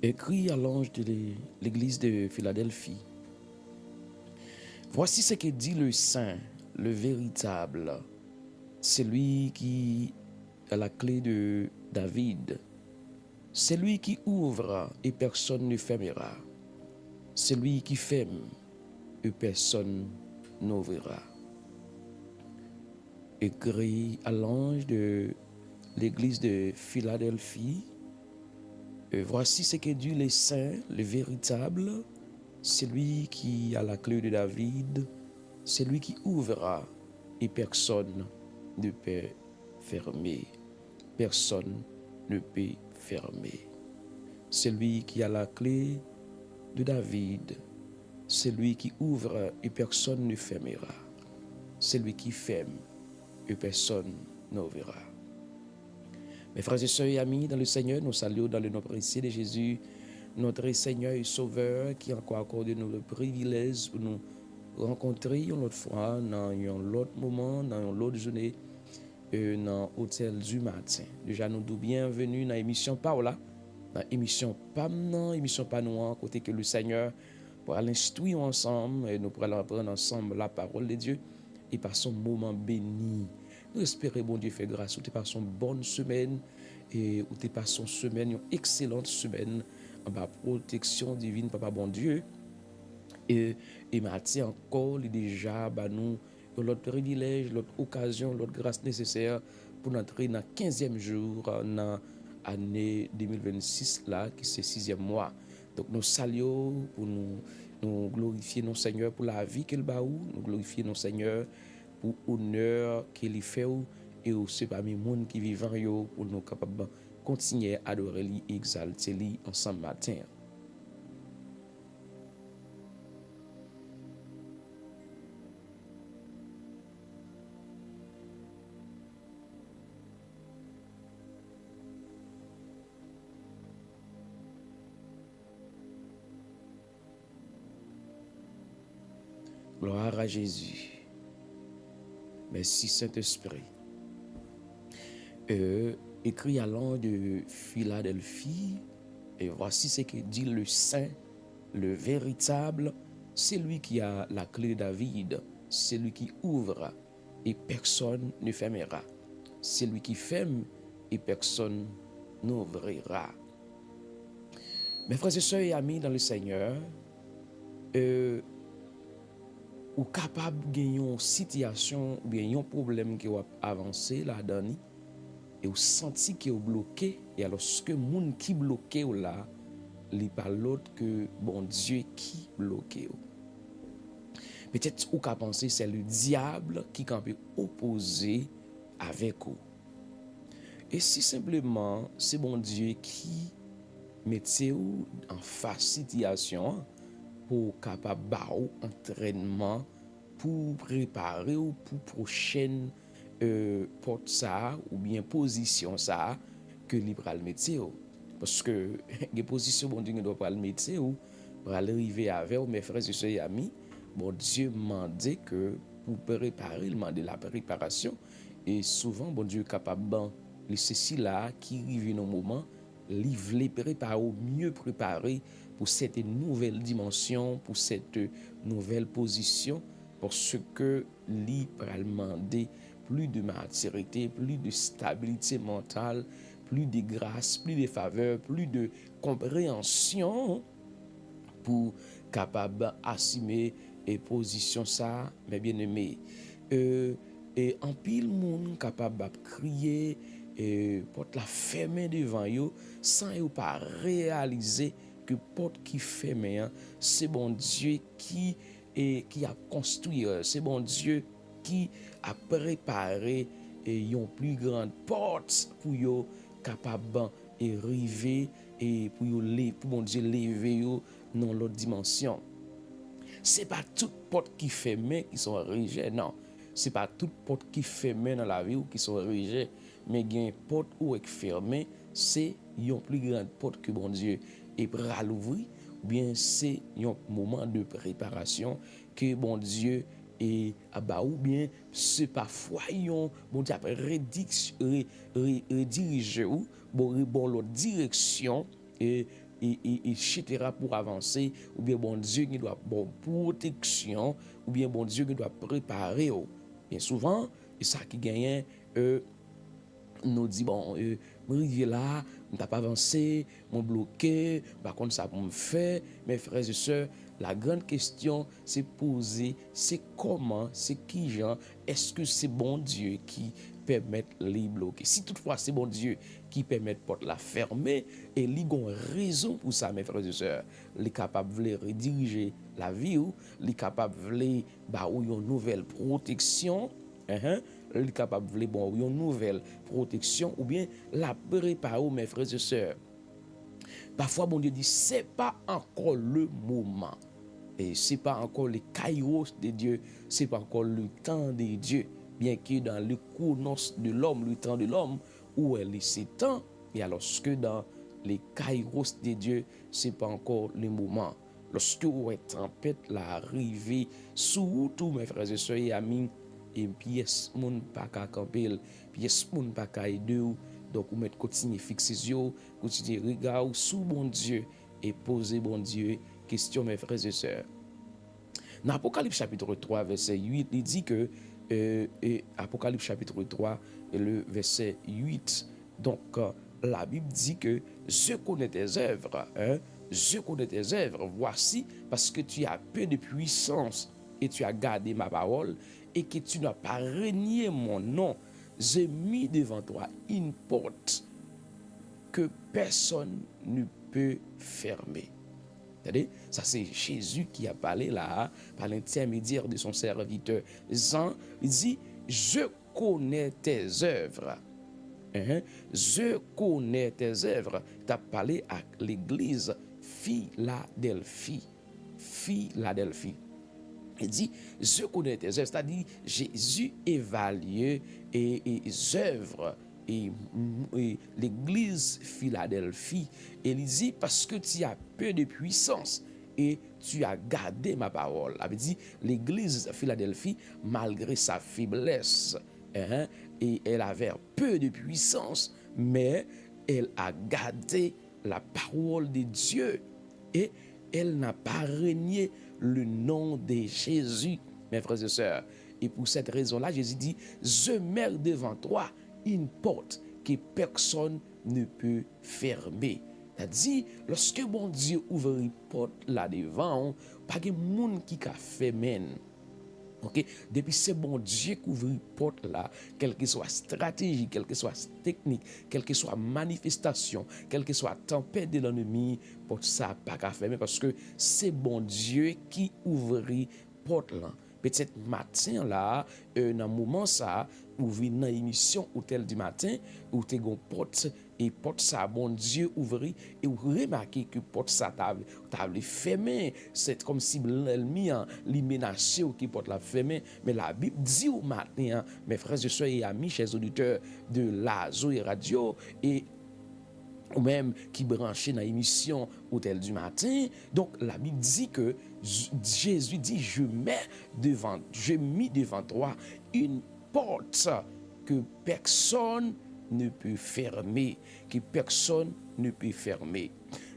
Écrit à l'ange de l'église de Philadelphie. Voici ce que dit le Saint, le véritable, celui qui a la clé de David, celui qui ouvre et personne ne fermera, celui qui ferme et personne n'ouvrira. Écrit à l'ange de l'église de Philadelphie. Voici ce que dit le Saint, le véritable, celui qui a la clé de David, celui qui ouvrira et personne ne peut fermer. Personne ne peut fermer. Celui qui a la clé de David, celui qui ouvre et personne ne fermera. Celui qui ferme et personne n'ouvrira. Mes frères et sœurs et amis dans le Seigneur, nous saluons dans le nom précieux de Jésus, notre Seigneur et Sauveur, qui encore accordé nous le privilège pour nous rencontrer une autre fois dans un autre moment, dans une autre journée, dans l'hôtel du matin. Déjà, nous nous bienvenue dans l'émission Paola, dans l'émission PAM, l'émission Panouan, côté que le Seigneur pourra l'instruire ensemble et nous pourrons apprendre ensemble la parole de Dieu et par son moment béni. Nous espérons, bon Dieu, fait grâce, ou tu passes une bonne semaine et ou tu passes une semaine, une excellente semaine en bas protection divine, Papa bon Dieu. Et Mathieu encore, il déjà, nous, l'autre privilège, l'autre occasion, l'autre grâce nécessaire pour entrer dans le 15e jour dans l'année 2026, là, qui c'est 6e mois. Donc nous saluons pour nous glorifier nos Seigneur pour la vie qu'il bat, nous glorifier nos Seigneur pour l'honneur qu'il fait et aussi parmi les gens qui vivent pour nous capables de continuer à adorer lui, exalter lui ensemble matin. Gloire à Jésus. Merci Saint-Esprit. Écrit à l'ange de Philadelphie, et voici ce que dit le Saint, le véritable, celui qui a la clé de David, celui qui ouvre et personne ne fermera, celui qui ferme et personne n'ouvrira. Mes frères et sœurs et amis dans le Seigneur, ou capable de gagner une situation ou bien un problème qui va avancer là-dedans et ou senti qui est bloqué et alors ce que monde qui bloqué ou là il pas l'autre que bon Dieu qui bloqué. Peut-être ou qu'a penser c'est le diable qui peut opposer avec vous. Et si simplement c'est bon Dieu qui mettez vous en face situation pour capable bao entraînement pour préparer ou pour prochaine porte ça ou bien position ça que libéral métier parce que les positions bon Dieu ne doit pas le métier ou pour arriver avec mes frères et sœurs et amis bon Dieu m'a dit que pour préparer il m'a dit la préparation et souvent bon Dieu est capable de ceci là qui arrive dans un moment livrer préparer ou mieux préparer pour cette nouvelle dimension, pour cette nouvelle position, parce que littéralement plus de maturité, plus de stabilité mentale, plus de grâce, plus de faveur, plus de compréhension pour capable assumer et position ça, mes bien-aimés. Et en pile monde capable de crier et porte la fermer devant yo sans yo pas réaliser que porte qui fermée, c'est bon Dieu qui a construit, c'est bon Dieu qui a préparé une plus grande porte pour yo capable et arriver et pour bon Dieu lever yo dans l'autre dimension. C'est pas toute porte qui fermée qui sont rejet, non. C'est pas toute porte qui fermée dans la vie ou qui sont rejet, mais il y a une porte où est fermée, c'est une plus grande porte que bon Dieu et pour l'ouvrir, bien c'est un moment de préparation que bon Dieu et ou bien c'est parfois bon Dieu après rediriger ou bon l'autre direction et etc. pour avancer, ou bien bon Dieu qui doit bon protection, ou bien bon Dieu qui doit préparer. Bien souvent, et ça qui gagne, nous dit bon, m'arrivé là, m't'a pas avancé, m'ont bloqué, par contre ça pour me faire, mes frères et sœurs, la grande question c'est poser, c'est comment, c'est qui genre, est-ce que c'est bon Dieu qui permet les bloquer? Si toutefois c'est bon Dieu qui permet porte la fermer, et li gon raison pour ça, mes frères et sœurs, li capable de rediriger la vie ou, li capable de ba ou une nouvelle protection, li capable de bon une nouvelle protection ou bien la préparer, mes frères et sœurs. Parfois, bon Dieu dit, c'est pas encore le moment. Et c'est pas encore le kairos de Dieu, c'est pas encore le temps de Dieu. Bien que dans le chronos de l'homme, le temps de l'homme, où elle est ce temps, et alors que dans les kairos de Dieu, c'est pas encore le moment. Lorsque vous êtes tempête l'arrivée, surtout mes frères et sœurs et amis, et pièce moun pas qu'à camper, pièce moun pas qu'à aider, donc vous mettez continuer fixer yeux, continuer regarder sous bon Dieu et poser bon Dieu question, mes frères et sœurs. Dans Apocalypse chapitre 3 verset 8, il dit que Apocalypse chapitre 3 le verset 8, donc la Bible dit que je connais tes œuvres, je connais tes œuvres, voici parce que tu as peu de puissance et tu as gardé ma parole et que tu n'as pas renié mon nom, j'ai mis devant toi une porte que personne ne peut fermer. Ça c'est Jésus qui a parlé là, par l'intermédiaire de son serviteur Jean. Il dit, je connais tes œuvres. Je connais tes œuvres. Tu as parlé à l'église Philadelphie. Philadelphie. Il dit, je connais tes œuvres. C'est-à-dire, Jésus évalue et œuvres. Et l'église Philadelphie, il dit, parce que tu as peu de puissance et tu as gardé ma parole. Il dit, l'église Philadelphie, malgré sa faiblesse, et elle avait peu de puissance, mais elle a gardé la parole de Dieu et elle n'a pas renié le nom de Jésus, mes frères et sœurs. Et pour cette raison-là, Jésus dit, je mets devant toi une porte que personne ne peut fermer. C'est-à-dire, lorsque bon Dieu ouvre une porte là devant, pas de monde qui a fermé. Ok, depuis c'est bon Dieu qui ouvre une porte là, quelle que soit stratégie, quelle que soit technique, quelle que soit manifestation, quelle que soit tempête de l'ennemi, porte ça pas qu'à fermer parce que c'est bon Dieu qui ouvre porte là. Peut-être matin là, dans moment ça, ou vient dans émission hôtel du matin, ou te gon porte et porte ça bon Dieu ouvri et vous remarquez que porte ça table fermée, c'est comme si l'ennemi li menacé ou qui porte la fermée, mais la Bible dit au matin, mes frères et sœurs et amis, chers auditeurs de la Zoé Radio et ou même qui branché dans l'émission hôtel du matin. Donc la Bible dit que Jésus dit, je mis devant toi une porte que personne ne peut fermer,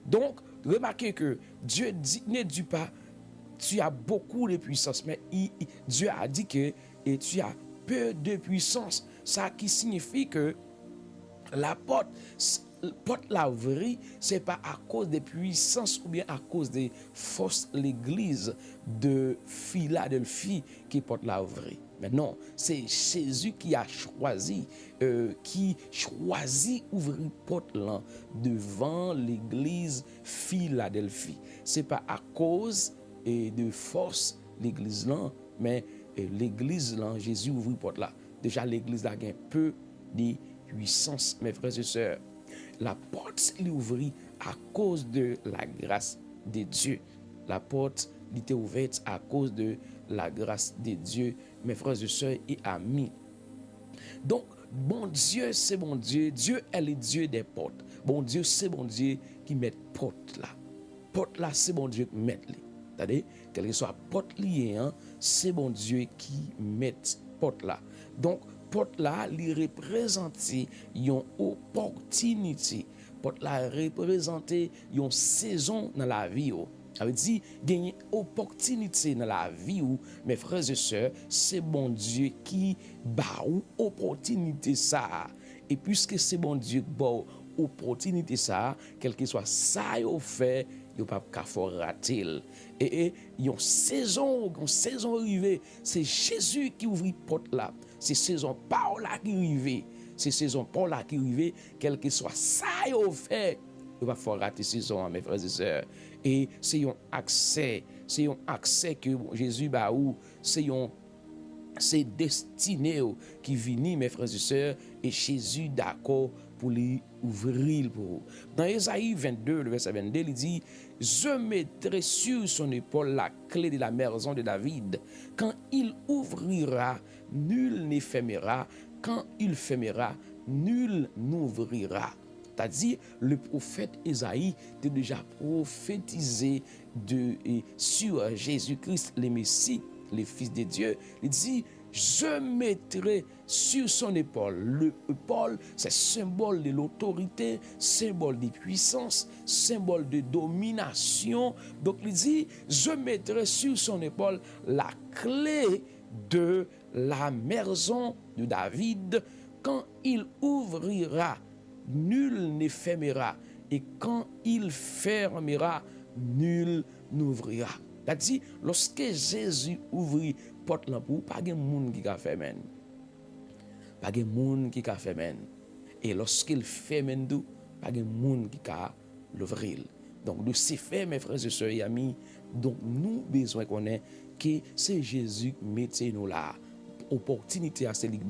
Donc remarquez que Dieu dit, ne dit pas tu as beaucoup de puissance, mais Dieu a dit que et tu as peu de puissance. Ça qui signifie que la porte la ouvrir, c'est pas à cause des puissances ou bien à cause des forces l'église de Philadelphie qui porte la ouvrir. Mais non, c'est Jésus qui a choisi, ouvrir porte là devant l'église Philadelphie. C'est pas à cause de force l'église là, mais l'église là, Jésus ouvre porte là. Déjà l'église là a un peu de puissance, mes frères et sœurs. La porte l'ouvrit à cause de la grâce de Dieu. La porte était ouverte à cause de la grâce de Dieu, mes frères et sœurs et amis. Donc, bon Dieu, c'est bon Dieu. Dieu est le Dieu des portes. Bon Dieu, c'est bon Dieu qui met porte là. Porte là, c'est bon Dieu qui met les. C'est-à-dire, quelle que soit porte liée, c'est bon Dieu qui met porte là. Donc, porte là, il représente une opportunité porte la représenter une saison dans la vie. Ça veut dire gagner opportunité dans la vie ou mes frères et sœurs, c'est bon Dieu qui bat ou opportunité ça. Et puisque c'est bon Dieu qui bat opportunité ça, quel que soit ça yo fait, yo pas qu'à faut rater. Et une saison arrivée, c'est Jésus qui ouvre porte là. C'est saison par là qui arrive. C'est saison par là qui arrive, quel que soit ça yo fait, yo pas faut rater saison mes frères et sœurs. Et c'est un accès que Jésus ba ou, c'est destiné qui vient mes frères et sœurs et Jésus d'accord pour lui ouvrir pour vous. Dans Ésaïe 22, le verset 22, il dit: je mettrai sur son épaule la clé de la maison de David. Quand il ouvrira, nul ne fermera. Quand il fermera, nul n'ouvrira. C'est-à-dire, le prophète Ésaïe a déjà prophétisé sur Jésus-Christ, le Messie, le Fils de Dieu. Il dit: je mettrai sur son épaule. L'épaule, c'est symbole de l'autorité, symbole de puissance, symbole de domination. Donc il dit: je mettrai sur son épaule la clé de la maison de David. Quand il ouvrira, nul ne fermera. Et quand il fermera, nul n'ouvrira. C'est-à-dire, lorsque Jésus ouvrit porte là pour, pas de monde qui a fermé. Pas de monde qui a fermé. Et lorsqu'il ferme tout, pas de monde qui a l'ouvrir. Donc, de ces faits, mes frères et sœurs et amis, donc nous besoin qu'on ait que c'est Jésus qui mette nous là. Opportunité à celui qui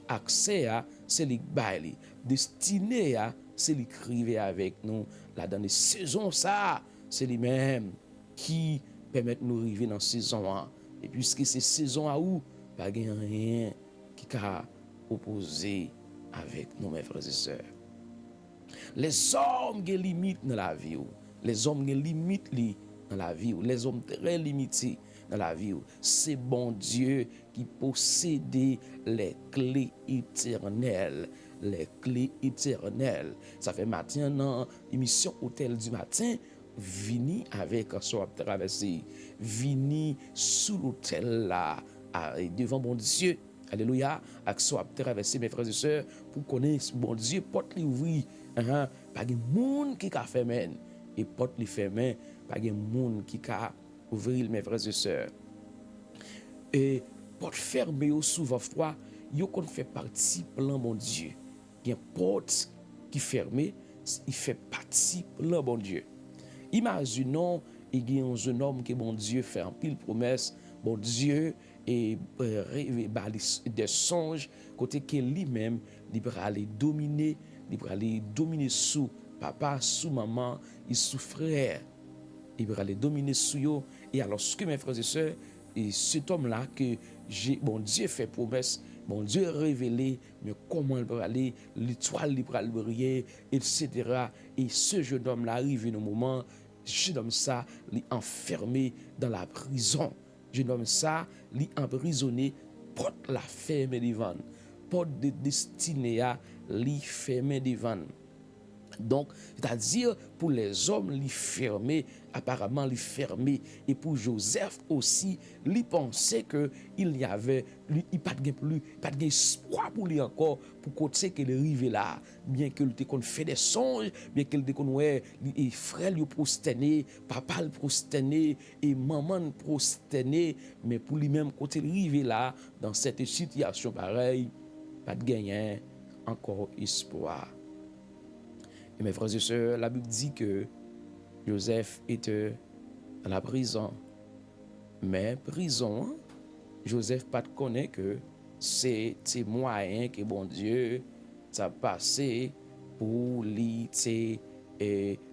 accès à celui qui destiné à celui qui avec nous là dans les saisons ça, c'est lui-même qui permet de nous arriver dans saison 1. Et puisque c'est saison à où pas rien qui a opposé avec nous mes frères et sœurs. Les hommes ont des limites dans la vie. Les hommes ont des limites dans la vie. Les hommes très limités dans la vie. C'est bon Dieu qui possède les clés éternelles. Les clés éternelles. Ça fait matin dans l'émission Hôtel du matin, vini avec un soir traversé. Vini sous l'hôtel là, devant bon Dieu. Alléluia. Avec soir traversé mes frères et sœurs, pour connaître bon Dieu, porte li ouvri. Pas de monde qui a fermé. Et porte li fermé, pas de monde qui a ouvrir mes frères et sœurs. Et porte fermée ou souvent froid, yo qu'on fait partie plan bon Dieu. Il y a une porte qui fermée, il fait partie plan bon Dieu. Imaginons il y a un jeune homme que bon Dieu fait en pile promesse, bon Dieu et des songes côté que lui-même il va aller dominer, sous papa, sous maman, et sous frère. Il va aller dominer sous eux. Et alors, ce que mes frères et sœurs, et cet homme-là, que bon Dieu fait promesse, bon Dieu révélé, mais comment il va aller, l'étoile, il va briller, etc. Et ce jeune homme-là arrive dans un moment, ce jeune homme ça, il est enfermé dans la prison. Jeune homme ça, il est emprisonné, porte la ferme devant, porte de destinée à li fermé devant. Donc, c'est-à-dire pour les hommes, li fermé, apparemment li fermé. Et pour Joseph aussi, li pensait que il y avait, il pas de plus, pas de espoir pour lui encore, pour qu'on sait qu'il est arrivé là, bien qu'il te qu'on fait des songes, bien qu'il te qu'on ouais, et frère lui prosterné, papa le prosterné, et maman le prosterné, mais pour lui-même quand il est arrivé là, dans cette situation pareille, pas de gagner encore espoir. Et mes frères et sœurs, la Bible dit que Joseph était dans la prison. Mais prison, Joseph pas connaît que c'est moyen que bon Dieu ça passé pour lui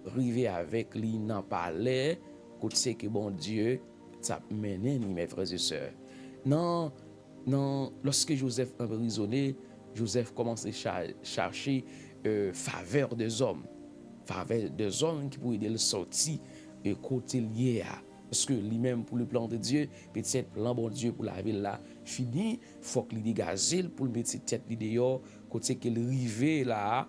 arriver avec lui dans palais, côté que bon Dieu ça mené mes frères et sœurs. Non, lorsque Joseph est emprisonné, Joseph commence à chercher faveur des hommes qui pourraient le sortir et côté lié à parce que lui-même pour le plan de Dieu peut-être plan bon Dieu pour la ville là fini faut qu'il dégage pour le mettre tête dehors côté qu'il rivé là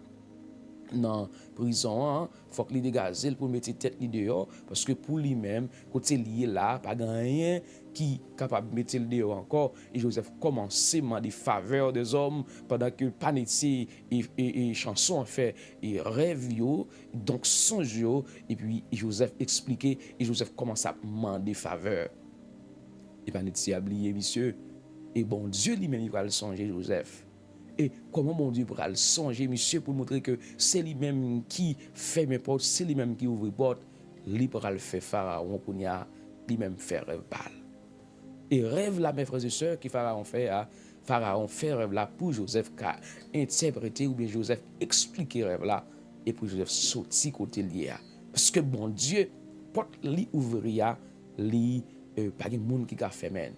dans prison, faut que li dégager pour mettre tête li dehors parce que pour lui-même côté lié là pas rien qui capable de mettre le dehors encore et Joseph commençait à demander faveur des hommes pendant que panetier et chanson en fait et rêve yo donc songe yo et puis Joseph expliquait et Joseph commence à demander faveur et panetier a oublié monsieur et bon Dieu lui-même il va le songer Joseph. Et comment mon Dieu pourra le songer, monsieur, pour montrer que c'est lui-même qui fait mes portes, c'est lui-même qui ouvre les portes, lui pourra le faire Pharaon pour lui-même faire rêve pâle. Et rêve là, mes frères et sœurs, qui Pharaon fait rêve là pour Joseph qui a interprété ou bien Joseph expliqué rêve là et pour Joseph sorti côté lié. Parce que bon Dieu, porte li ouvrir, li pas de monde qui a fait men.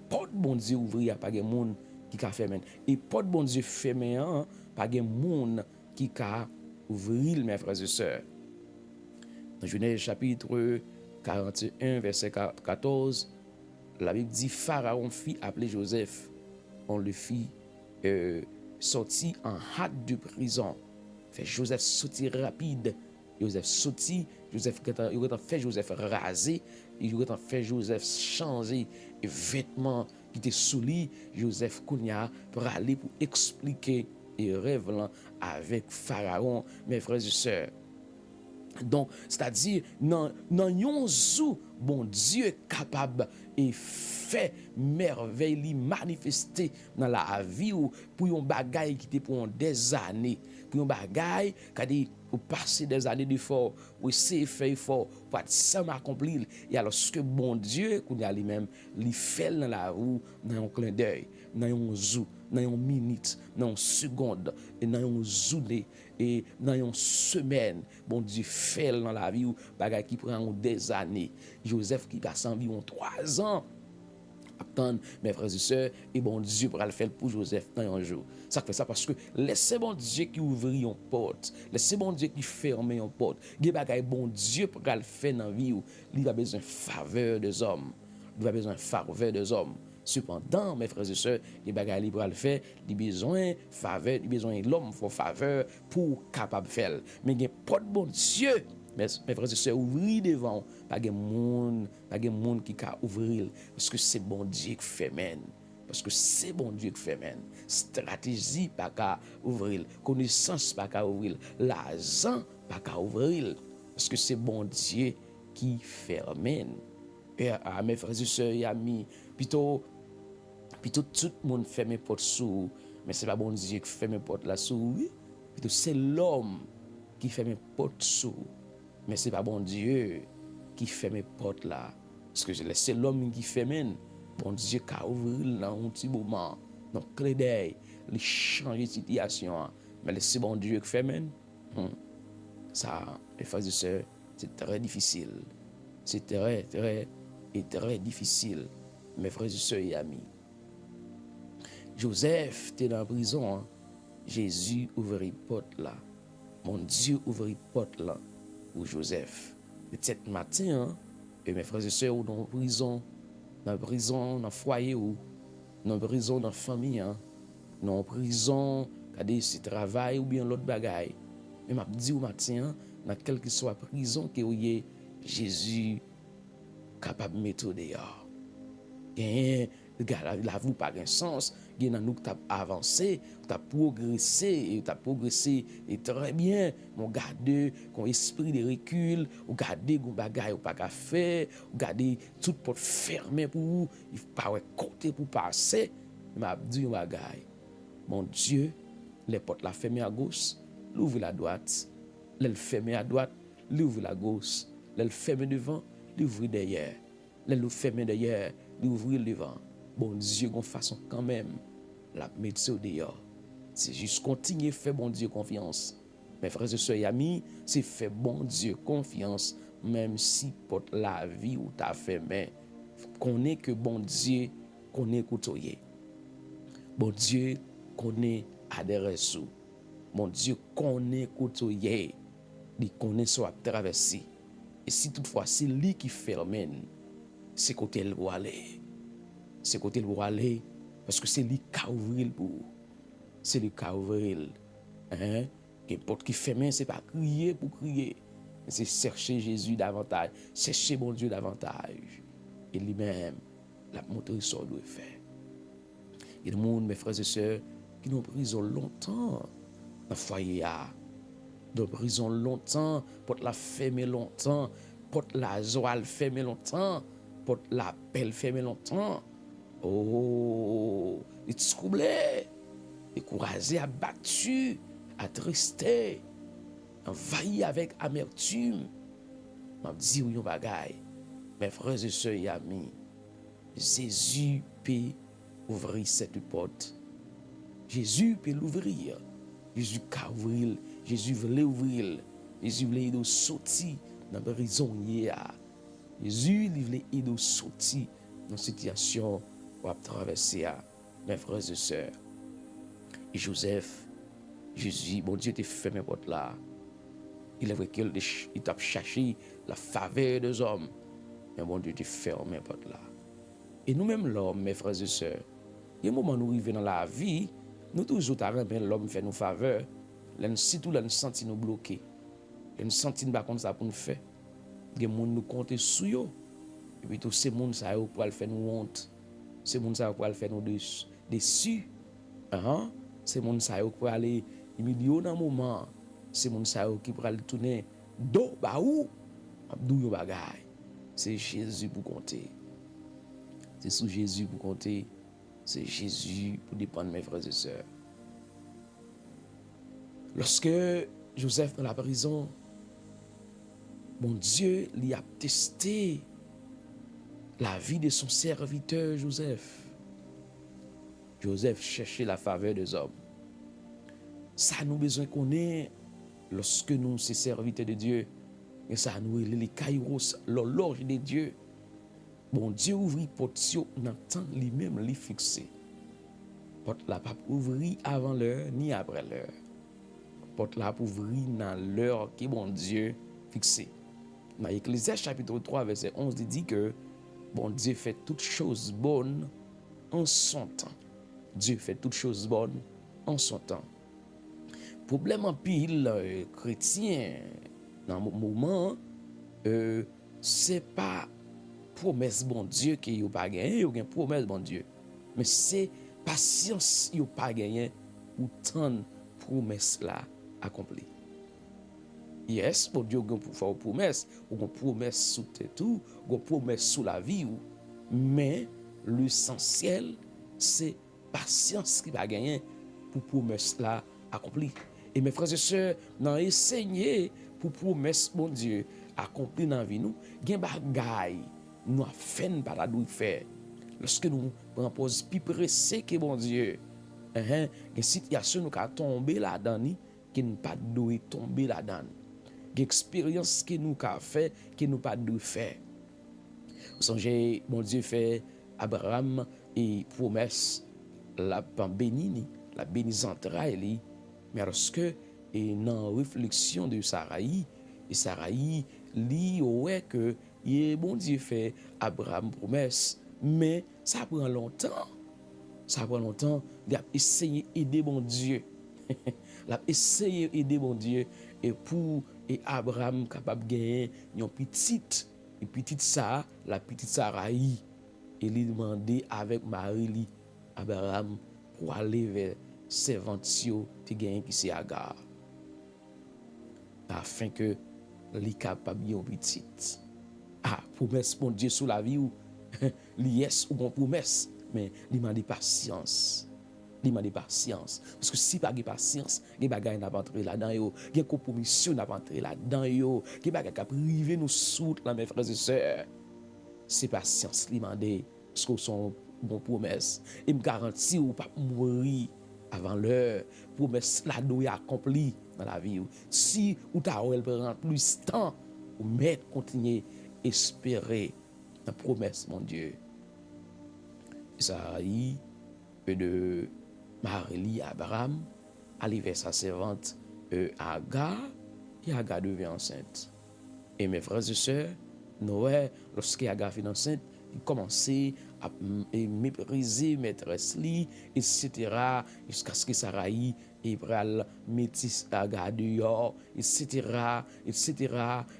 Porte bon Dieu ouvrir, pas de monde qui a fait men. Et porte bon Dieu fermé, pas de monde qui a ouvrir, mes frères et sœurs. Dans Genèse chapitre 41, verset 14, la Bible dit Pharaon fit appeler Joseph. On le fit sortir en hâte de prison. Fait Joseph sorti rapide. Joseph sorti, Joseph il a fait Joseph raser, il a fait Joseph changer et vêtements qui étaient sous lui. Joseph Kounia pour aller pour expliquer et rêve là avec Pharaon, mes frères et sœurs. Donc, c'est-à-dire, dans yon zou, bon Dieu est capable et fait merveille li manifester dans la vie ou pour yon bagay qui était pour des années, pour yon bagay qui pour passer des années d'effort, ou essayer faire effort, pour être ça m'accomplir. Et alors ce que bon Dieu, qu'on y a lui-même, li fait dans la roue, dans un clin d'œil, dans un zou, dans une minute, dans une seconde, et dans une journée, et dans une semaine, bon Dieu fait dans la vie, ou bagay qui prend des années. Joseph qui passe environ 3 ans, attendre mes frères et sœurs, et bon Dieu pourra le faire pour Joseph dans un jour. Ça fait ça parce que laissez bon Dieu qui ouvre une porte, laissez bon Dieu qui ferme une porte. Il y a bon Dieu pourra le faire dans la vie où il a besoin de faveur des hommes. Il a besoin de faveur des hommes. Cependant, mes frères et sœurs, les bagages libres à le faire, il a besoin de faveur, il a besoin de l'homme pour faveur pour capable de faire. Mais il n'y a pas de bon Dieu. Mes frères et sœurs, ouvrir devant, pas de monde qui peut ouvrir, parce que c'est bon Dieu qui fait men. Parce que c'est bon Dieu qui fait men. Stratégie pas qu'à ouvrir, connaissance pas qu'à ouvrir, l'argent pas qu'à ouvrir, parce que c'est bon Dieu qui fait men. Et à mes frères et sœurs et amis, plutôt tout le monde fait mes portes sous, mais c'est pas bon Dieu qui fait mes portes là sous, plutôt c'est l'homme qui fait mes portes sous. Mais c'est pas bon Dieu qui fait mes portes là. Parce que c'est l'homme qui fait men. Bon Dieu qui a ouvert dans un petit moment. Donc, clé d'œil, il change de situation. Mais c'est bon Dieu qui fait men. Ça, mes frères et sœurs, c'est très difficile. C'est très difficile. Mes frères et sœurs et amis. Joseph était dans la prison. Jésus ouvrit une porte là. Mon Dieu ouvrit une porte là. Pour Joseph. Peut-être matin, et mes frères et sœurs, ou dans la prison, dans le foyer, ou dans la prison, dans la famille, dans la prison, c'est travail ou bien l'autre bagaille. Mais m'a dit au matin, dans quelle que soit la prison que vous ayez, Jésus capable de mettre dehors. La vie pas de sens. Il y a nous qui avons avancé, qui avons progressé, et très bien. On garde qu'on esprit de recul, on garde qu'on bagaille ou pas qu'à faire, on garde toute porte fermée pour vous, il faut pas côté pour passer. M'a dit on bagaille. Mon Dieu, les portes la fermées à gauche, l'ouvre la droite. Les fermées à droite, l'ouvre la gauche. Les fermées devant, l'ouvre derrière. Les fermées derrière, l'ouvre devant. Bon Dieu, qu'on façon quand même la mettre dehors. C'est juste continuer à faire bon Dieu confiance. Mes frères et sœurs et amis, c'est faire bon Dieu confiance, même si porte la vie ou ta fait, mais connaît que bon Dieu connaît côtoyer. Bon Dieu connaît adresse. Bon Dieu connaît côtoyer. Il connaît soit traverser. Et si toutefois c'est lui qui ferme, c'est côté il va aller. C'est côté il va aller parce que c'est lui qui a ouvert pour. C'est lui qui a ouvert. N'importe qui fait main, c'est pas crier pour crier, mais c'est chercher Jésus davantage, chercher mon Dieu davantage. Et lui-même, la montrer ce qu'on doit faire. Il y a des gens, mes frères et sœurs, qui nous prison longtemps dans le foyer. Dans la prison longtemps, pour la fermer longtemps, pour la joie fermer longtemps, pour la paix fermer longtemps. Oh, il est troublé, découragé, abattu, attristé, envahi avec amertume. Je dis oui, bagaille. Mes frères et sœurs et amis, Jésus peut ouvrir cette porte. Jésus peut l'ouvrir. Jésus peut ouvrir. Jésus veut ouvrir. Jésus veut nous sortir dans la prison hier. Jésus veut nous sortir dans la situation où à traverser, mes frères et sœurs. Et Joseph, Jésus, bon Dieu, t'a fermé la porte là. Il est vrai qu'il t'a cherché la faveur des hommes. Mais bon Dieu, t'a fermé la porte là. Et nous-mêmes, l'homme, mes frères et sœurs, il y a un moment où nous arrivons dans la vie, nous toujours avons l'homme fait nous faveur. Si tout le senti nous bloquer, nous senti nous pas comme ça pour nous faire. Il y a des gens nous compter sur eux. Et puis tous ces gens ça pour faire nous honte. Ces gens ça pour faire nous déçus. Ces gens ça pour aller humilier dans moment. Ces gens ça qui pour aller tourner dos ba ou abdou bagay. C'est Jésus pour compter. C'est sous Jésus pour compter. C'est Jésus pour dépendre mes frères et sœurs. Lorsque Joseph dans la prison, mon Dieu lui a testé la vie de son serviteur Joseph. Joseph cherchait la faveur des hommes. Ça nous besoin qu'on ait lorsque nous sommes serviteurs de Dieu. Et ça nous les kairos, l'horloge de Dieu. Bon Dieu ouvrit porte dans temps lui-même lui fixé. Porte la pas ouvrir avant l'heure ni après l'heure. Porte la pour ouvrir dans l'heure qui bon Dieu fixé. Dans Ecclésiaste chapitre 3 verset 11 il dit que bon Dieu fait toutes choses bonnes en son temps. Dieu fait toutes choses bonnes en son temps. Problème en pile chrétien dans le moment c'est pas promesse bon Dieu qui yo pas gagné, ou une promesse bon Dieu. Mais c'est patience yo pas gagné ou tant promesse là accomplie. Yes, bon Dieu gon pour faire promesse, ou gon promesse sous tout, gon promesse sous la vie ou, mais l'essentiel c'est patience qui va gagner pour promesse là accomplie. Et mes frères et sœurs, dans essayer pour promesse bon Dieu accomplie dans la vie nous, gen bagay nous a fait pas la douille faire. Lorsque nous prenons pause plus pressé que bon Dieu, une situation nous a tombé là-dedans qui nous pas doué tomber là-dedans. Une expérience que nous a fait qui nous pas doué faire. Vous songez bon Dieu fait Abraham et promesse la béni, la bénisantraille, mais lorsque et dans réflexion de Sarai, et Sarai lit ouais que et bon Dieu fait Abraham promesse, mais ça prend longtemps. Ça prend longtemps. Il a essayé d'aider bon Dieu. Il a essayé d'aider bon Dieu et pour Abraham capable de gagner une petite. Et petite ça, la petite Sarai, il lui demandé avec Marie Abraham pour aller vers servantio qui gagne qui c'est Agar. Afin que lui capable de petite. Promesse mon Dieu sous la vie ou yes ou bon promesse mais il m'a dit patience. Il m'a dit patience parce que si pas de patience, les bagages n'a pas entré là-dedans yo, les compromission n'a pas entré là-dedans yo, les bagages qui privé nous sous là mes frères et sœurs. C'est patience il m'a dit parce que son bon promesse et me garantit ou pas mourir avant l'heure. Promesse la doit accomplie dans la vie. Si ou ta elle prend plus de temps ou mettre continuer espérer la promesse, mon Dieu. Sarai de Marie Abraham aller vers sa servante Agar et Agar devient enceinte. Et mes frères et sœurs, Noé, lorsque Agar fut enceinte, il commençait à mépriser maîtresse li, etc. jusqu'à ce que Sarai et pral mettre à garde dehors, etc., etc.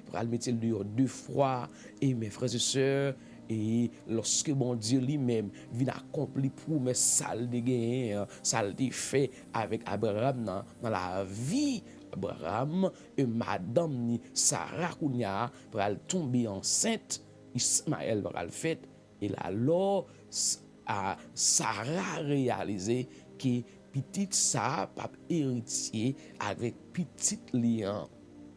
Pral mettre le dehors 2 fois. Et mes frères et sœurs, et lorsque mon Dieu lui-même vient accomplir promesse sale de gagner, sale de fait avec Abraham dans la vie Abraham et madame ni Sarah Kounia pral tomber enceinte, Ismaël pral fait et là alors Sarah réalisé que petite ça pas héritier avec petite lion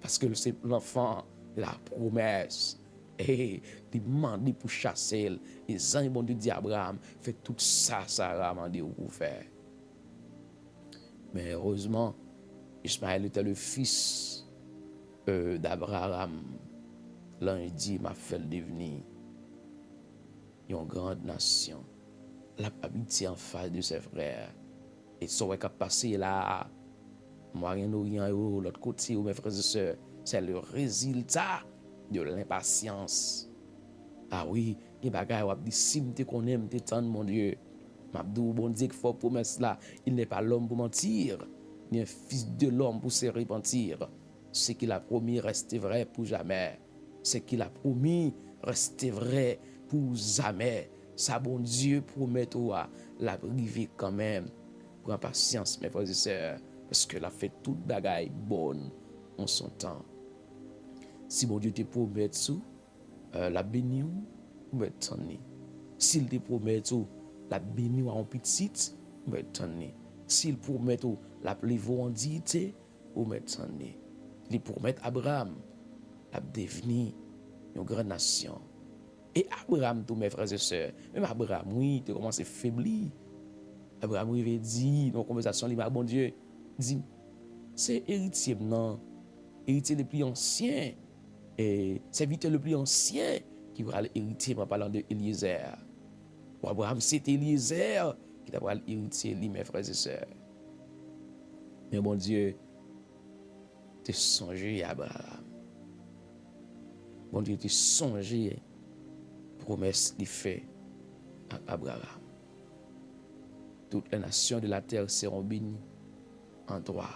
parce que c'est l'enfant de la promesse. Et demandé pour chasser les anges bon Dieu dit Abraham fait tout ça Sarah m'a dit pour faire. Mais heureusement Ismaël était le fils d'Abraham. L'ange dit m'a fait devenir une grande nation. La habité en face de ses frères. Et ce qui a passé là, Moyen-Orient, l'autre côté, mes frères et sœurs, c'est le résultat de l'impatience. Ah oui, il y a des gens qui disent si je connais, je t'aime, mon Dieu. M'abdou, bon Dieu, qu'il faut promesse là, il n'est pas l'homme pour mentir, ni un fils de l'homme pour se repentir. Ce qu'il a promis reste vrai pour jamais. Ce qu'il a promis reste vrai pour jamais. Ça, bon Dieu, promet toi, la privé quand même. Prends patience, mes frères et sœurs, parce que la fait toute bagaille bonne en son temps. Si bon Dieu te promet tout, la béni ou mettre s'il te promet tout, la béni ou en petit, ou mettre s'il promet tout, la plivou en dignité, ou mettre il promet Abraham, la devenir une grande nation. Et Abraham, tous mes frères et sœurs, même Abraham, oui, tu commences à faiblir. Abraham, il dit, dans la conversation, il m'a bon Dieu, dit, c'est héritier, non, héritier le plus ancien, et serviteur le plus ancien qui va hériter en parlant de Eliezer. Pour Abraham, c'est Eliezer qui va hériter, mes frères et sœurs. Mais bon Dieu, te songé Abraham. Bon Dieu, te songé promesse des faits à Abraham. Toutes les nations de la terre seront bénies en toi.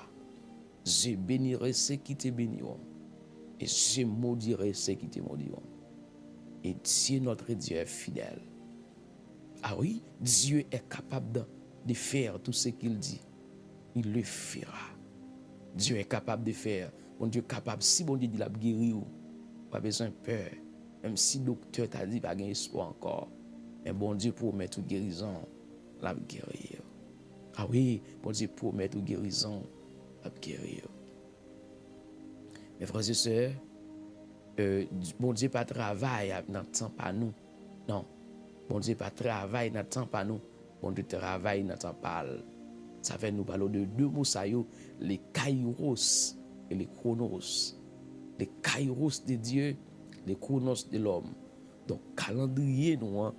Je bénirai ceux qui te béniront. Et je maudirai ceux qui te maudiront. Et Dieu, notre Dieu, est fidèle. Ah oui, Dieu est capable de faire tout ce qu'il dit. Il le fera. Dieu est capable de faire. Bon Dieu est capable. Si bon Dieu dit la guérir, pas besoin de peur. Même si le docteur t'a dit pas gagner espoir encore. Mais bon Dieu promet toute guérison, la guérir. Ah oui, bon Dieu promet toute guérison, la guérir. Mes frères et sœurs, bon Dieu pas travaille dans le temps pas nous. Non. Bon Dieu pas travaille dans le temps pas nous. Bon Dieu travaille dans le temps pas. Ça fait nous parler de deux mots ça yo, les kairos et les chronos. Les kairos de Dieu, les chronos de l'homme. Donc calendrier nous,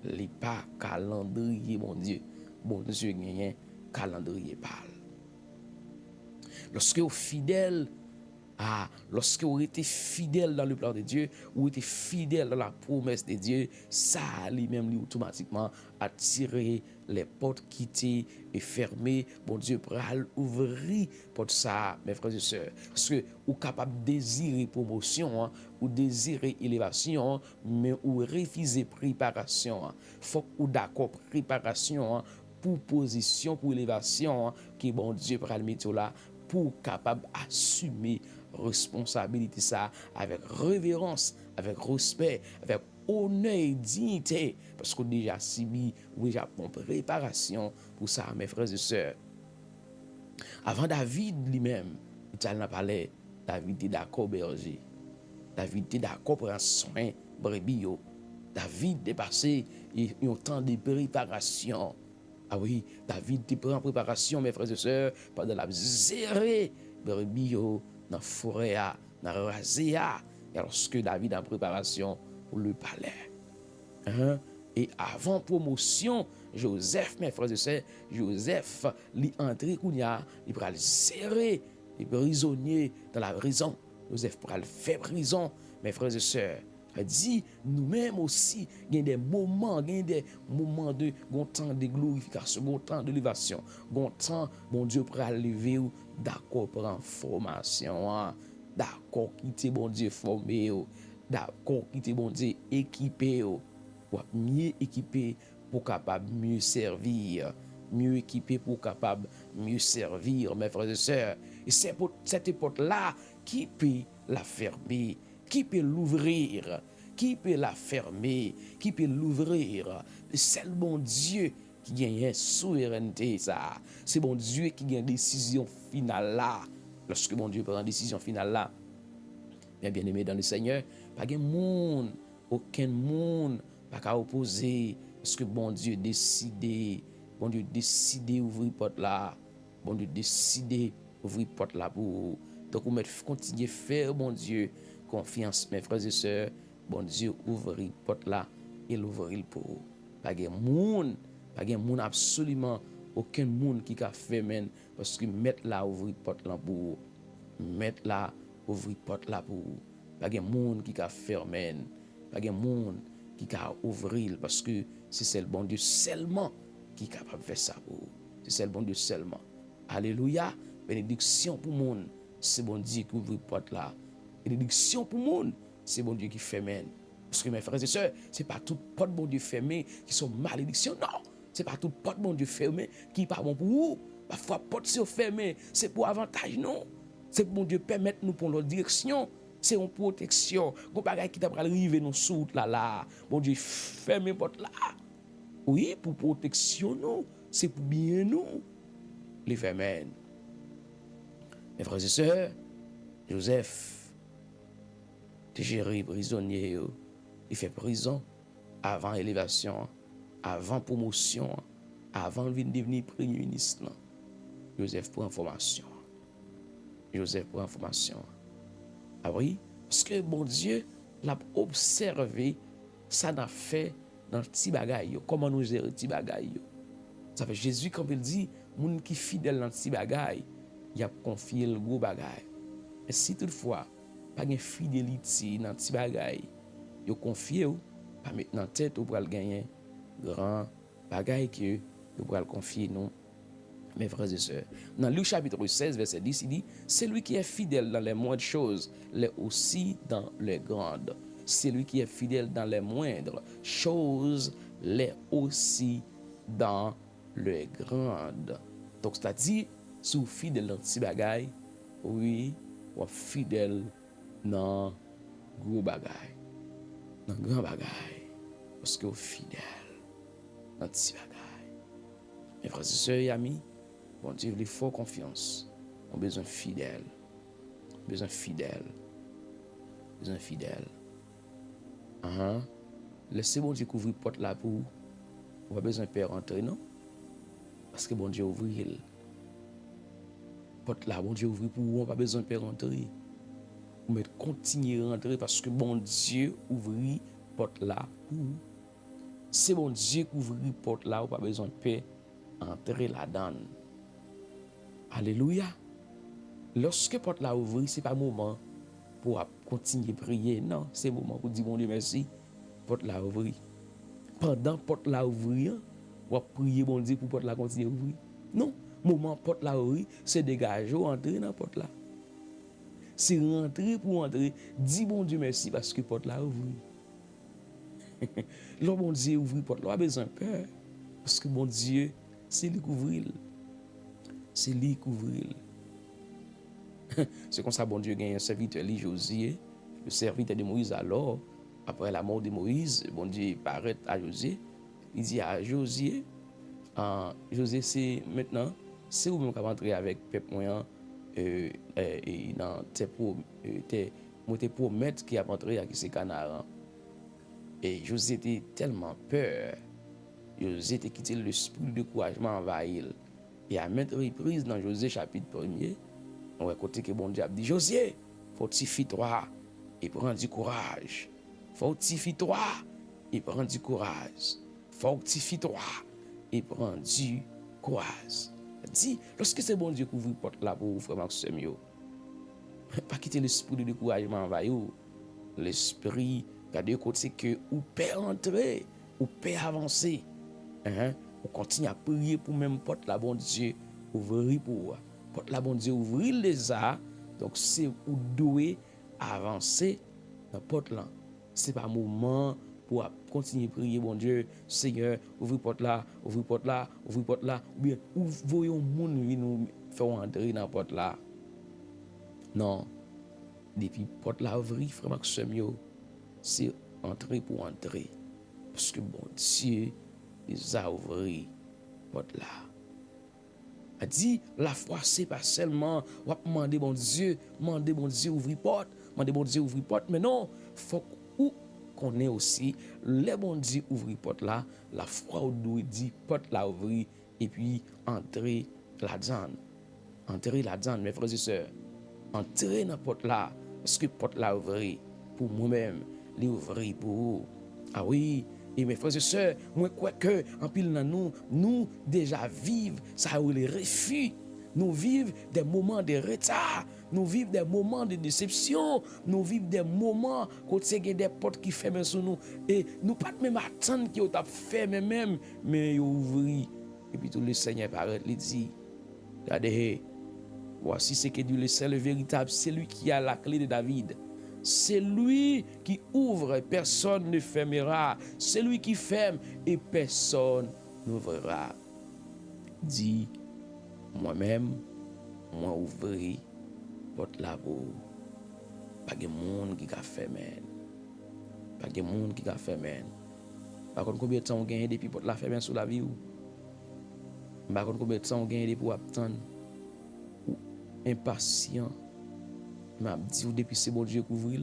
les pas calendrier mon Dieu. Bon Dieu gagne calendrier parle. Lorsque vous fidèle lorsque vous êtes fidèle dans le plan de Dieu, vous êtes fidèle dans la promesse de Dieu, ça lui-même lui automatiquement attirer les portes qui étaient fermées. Bon Dieu pral ouvrir porte ça, mes frères et sœurs. Parce que vous êtes capable de désirer promotion, ou désirer élévation, mais vous refusez préparation. Faut que vous d'accord préparation pour position, pour élévation, qui bon Dieu pral mettre là pour capable assumer responsabilité ça avec révérence, avec respect, avec honneur et dignité parce qu'on déjà subi ou déjà en préparation pour ça mes frères et sœurs. Avant David lui-même, il n'a parlé, David était d'accord berger. David était d'accord prendre soin brebis. David est passé un temps de préparation. Ah oui, David était prend préparation mes frères et sœurs pendant la zéré brebis dans la forêt, dans la rasée, et lorsque David en préparation pour le palais. Et avant promotion, Joseph, mes frères et sœurs, Joseph, lui entré, il va serrer les prisonniers dans la prison. Joseph pourra le faire prison, mes frères et sœurs. Ça dit, nous-mêmes aussi, il y a des moments de bon temps de glorification, bon temps d'élévation, bon temps, bon Dieu, pour lever ou d'accord pour en formation, hein. D'accord, quitter bon Dieu formé, d'accord, quitter bon Dieu équipé, pour mieux équipé pour capable mieux servir, mieux équipé pour capable mieux servir, mes frères et sœurs. Et c'est pour cette époque-là qui peut la fermer, qui peut l'ouvrir, qui peut la fermer, qui peut l'ouvrir. C'est le bon Dieu qui gagne souveraineté, ça. C'est bon Dieu qui gagne décision finale là. Lorsque bon Dieu prend décision finale là, bien aimé dans le Seigneur, pas de monde, aucun monde, pas qu'à opposer, parce que bon Dieu décidé ouvrir porte là, bon Dieu décidé ouvrir porte là pour vous. Donc vous continuer faire bon Dieu confiance, mes frères et sœurs, bon Dieu ouvrir porte là et l'ouvrir pour vous. Pas de monde absolument aucun monde qui a fait men parce que mettre là ouvrir porte là pour vous. Mettre là ouvrir porte là pour vous. Pas de monde qui a fermé, pas de monde qui a ouvrir parce que c'est le bon Dieu seulement qui est capable de faire ça pour vous. C'est le bon Dieu seulement. Alléluia. Bénédiction pour le monde. C'est bon Dieu qui ouvre porte là. Bénédiction pour le monde. C'est bon Dieu qui ferme. Parce que mes frères et sœurs, c'est pas toute porte bon Dieu fermée qui sont malédiction. Non. C'est pas toute porte bon Dieu fermée qui n'est pas bon pour vous. Parfois, porte sont fermée, c'est pour avantage, non. C'est pour bon Dieu permettre nous pour notre direction. C'est une protection. Gon bagay qui t'a pral rive nous sous là. Bon Dieu ferme porte là. Oui, pour protection nous, c'est pour bien nous. Les fermer. Mes frères et sœurs, Joseph te géré prisonnier, il fait prison avant élévation, avant promotion, avant de devenir premier ministre. Joseph pour information. Joseph pour information. Ah oui, parce que bon Dieu l'a observé, ça n'a fait dans le petit bagaille, comment nous gérer le petit bagaille. Ça fait Jésus, quand il dit, moun qui fidèle dans le petit bagaille, il a confié le gros bagaille. Et si toutefois, pas de fidélité dans le petit bagaille, il a confié, pas mettre dans la tête pour le gagner grand bagaille que vous pourrez le confier, non. Mes frères et sœurs, dans Luc chapitre 16, verset 10, il dit, celui qui est fidèle dans les moindres choses, l'est aussi dans les grandes. Celui qui est fidèle dans les moindres choses, l'est aussi dans les grandes. Donc, c'est-à-dire, si vous êtes fidèle dans petit bagaille, oui, vous êtes fidèle dans gros bagaille, dans grand bagaille, parce que vous êtes fidèle dans petit bagaille. Mes frères et sœurs et amis, bon Dieu, il faut confiance. On a besoin fidèle. Besoin fidèle. Besoin fidèle. Laissez bon Dieu couvrir porte là pour vous. On n'a pas besoin de faire rentrer, non? Parce que bon Dieu ouvre il. Porte là, bon Dieu ouvre pour vous. On n'a pas besoin de faire rentrer. On va continuer à rentrer parce que bon Dieu ouvre porte là pour vous. C'est bon Dieu qui ouvre porte là. On n'a pas besoin de faire entrer là-dedans. Alléluia. Lorsque porte la ouvrir, ce n'est pas le moment pour continuer à prier. Non, c'est le moment pour dire bon Dieu merci. Porte la ouvrir. Pendant porte la ouvrir, on va prier bon Dieu pour porte la continuer à ouvrir. Non, moment porte la ouvrir, c'est dégager, entrer dans porte là. C'est rentrer pour entrer. Dis bon Dieu merci parce que porte la ouvrir. Là, bon Dieu ouvrir porte là, on a besoin de peur. Parce que bon Dieu, c'est lui qui ouvre. C'est lui qui ouvre. C'est comme ça, bon Dieu, gagne un serviteur, Josué, le serviteur de Moïse alors, après la mort de Moïse, bon Dieu paraît à Josué. Il dit à Josué, Josué, c'est maintenant, c'est où vous rentrer avec peuple moyen et dans tes promettre qui a rentré avec ces canards. Et Josué était tellement peur. Josué était quitté l'esprit de découragement envahir. Et à maintes reprises dans Josué chapitre 1er, on va écouter que bon Dieu a dit, Josué, fortifie-toi et prends du courage. Fortifie-toi et prends du courage. Fortifie-toi et prends du courage. Dit, lorsque c'est bon Dieu qui ouvre la porte là pour vous, frère Maxime, pas quitter l'esprit de découragement envahir, l'esprit Regardez côté que ou peut entrer, ou peut avancer. Hein? On continue à prier pour même porte la bon Dieu ouvrir pour porte la bon Dieu ouvrir les a. Donc c'est ou doué avancer dans porte là. C'est pas moment pour continuer à prier bon Dieu, Seigneur, ouvre porte là, ouvre porte là, ouvre porte là, ou bien ou voyons moun venir nous faire entrer dans porte là. Non. Depuis porte là ouvrir frère Maxime yo, c'est entrer pour entrer. Parce que bon Dieu les a ouvert porte là. A dit la foi c'est pas seulement ou demander bon Dieu ouvrir porte, demander bon Dieu ouvrir porte, mais non, faut ou qu'on ait aussi les bon Dieu ouvrir porte là, la foi ou doit dire porte là ouvrir et puis entrer là-dedans. Entrer là-dedans mes frères et sœurs. Entrer dans porte là parce que porte là ouvrir pour moi-même, les ouvrir pour vous. Ah oui, et mes frères et sœurs, moi crois que en pile dans nous déjà vivons ça les refus. Nous vivons des moments de retard, nous vivons des moments de déception, nous vivons des moments où il y a des portes qui ferment sur nous et nous pas même attendre qu'ils t'a fermé même mais ils ouvrir et puis tout le Seigneur paraît il dit regardez voici ce que Dieu le seul véritable, c'est lui qui a la clé de David. C'est lui qui ouvre et personne ne fermera. C'est lui qui ferme et personne n'ouvrira. Dit, moi-même, moi ouvrir porte la pour. Pas de monde qui a fermé. Pas de monde qui a fermé. Par contre, combien de temps on gagne depuis porte la fermé sous la vie ou? Par contre, combien de temps on gagne depuis pour attendre? Ou impatient. M'a dit ou depuis c'est bon Dieu couvrir,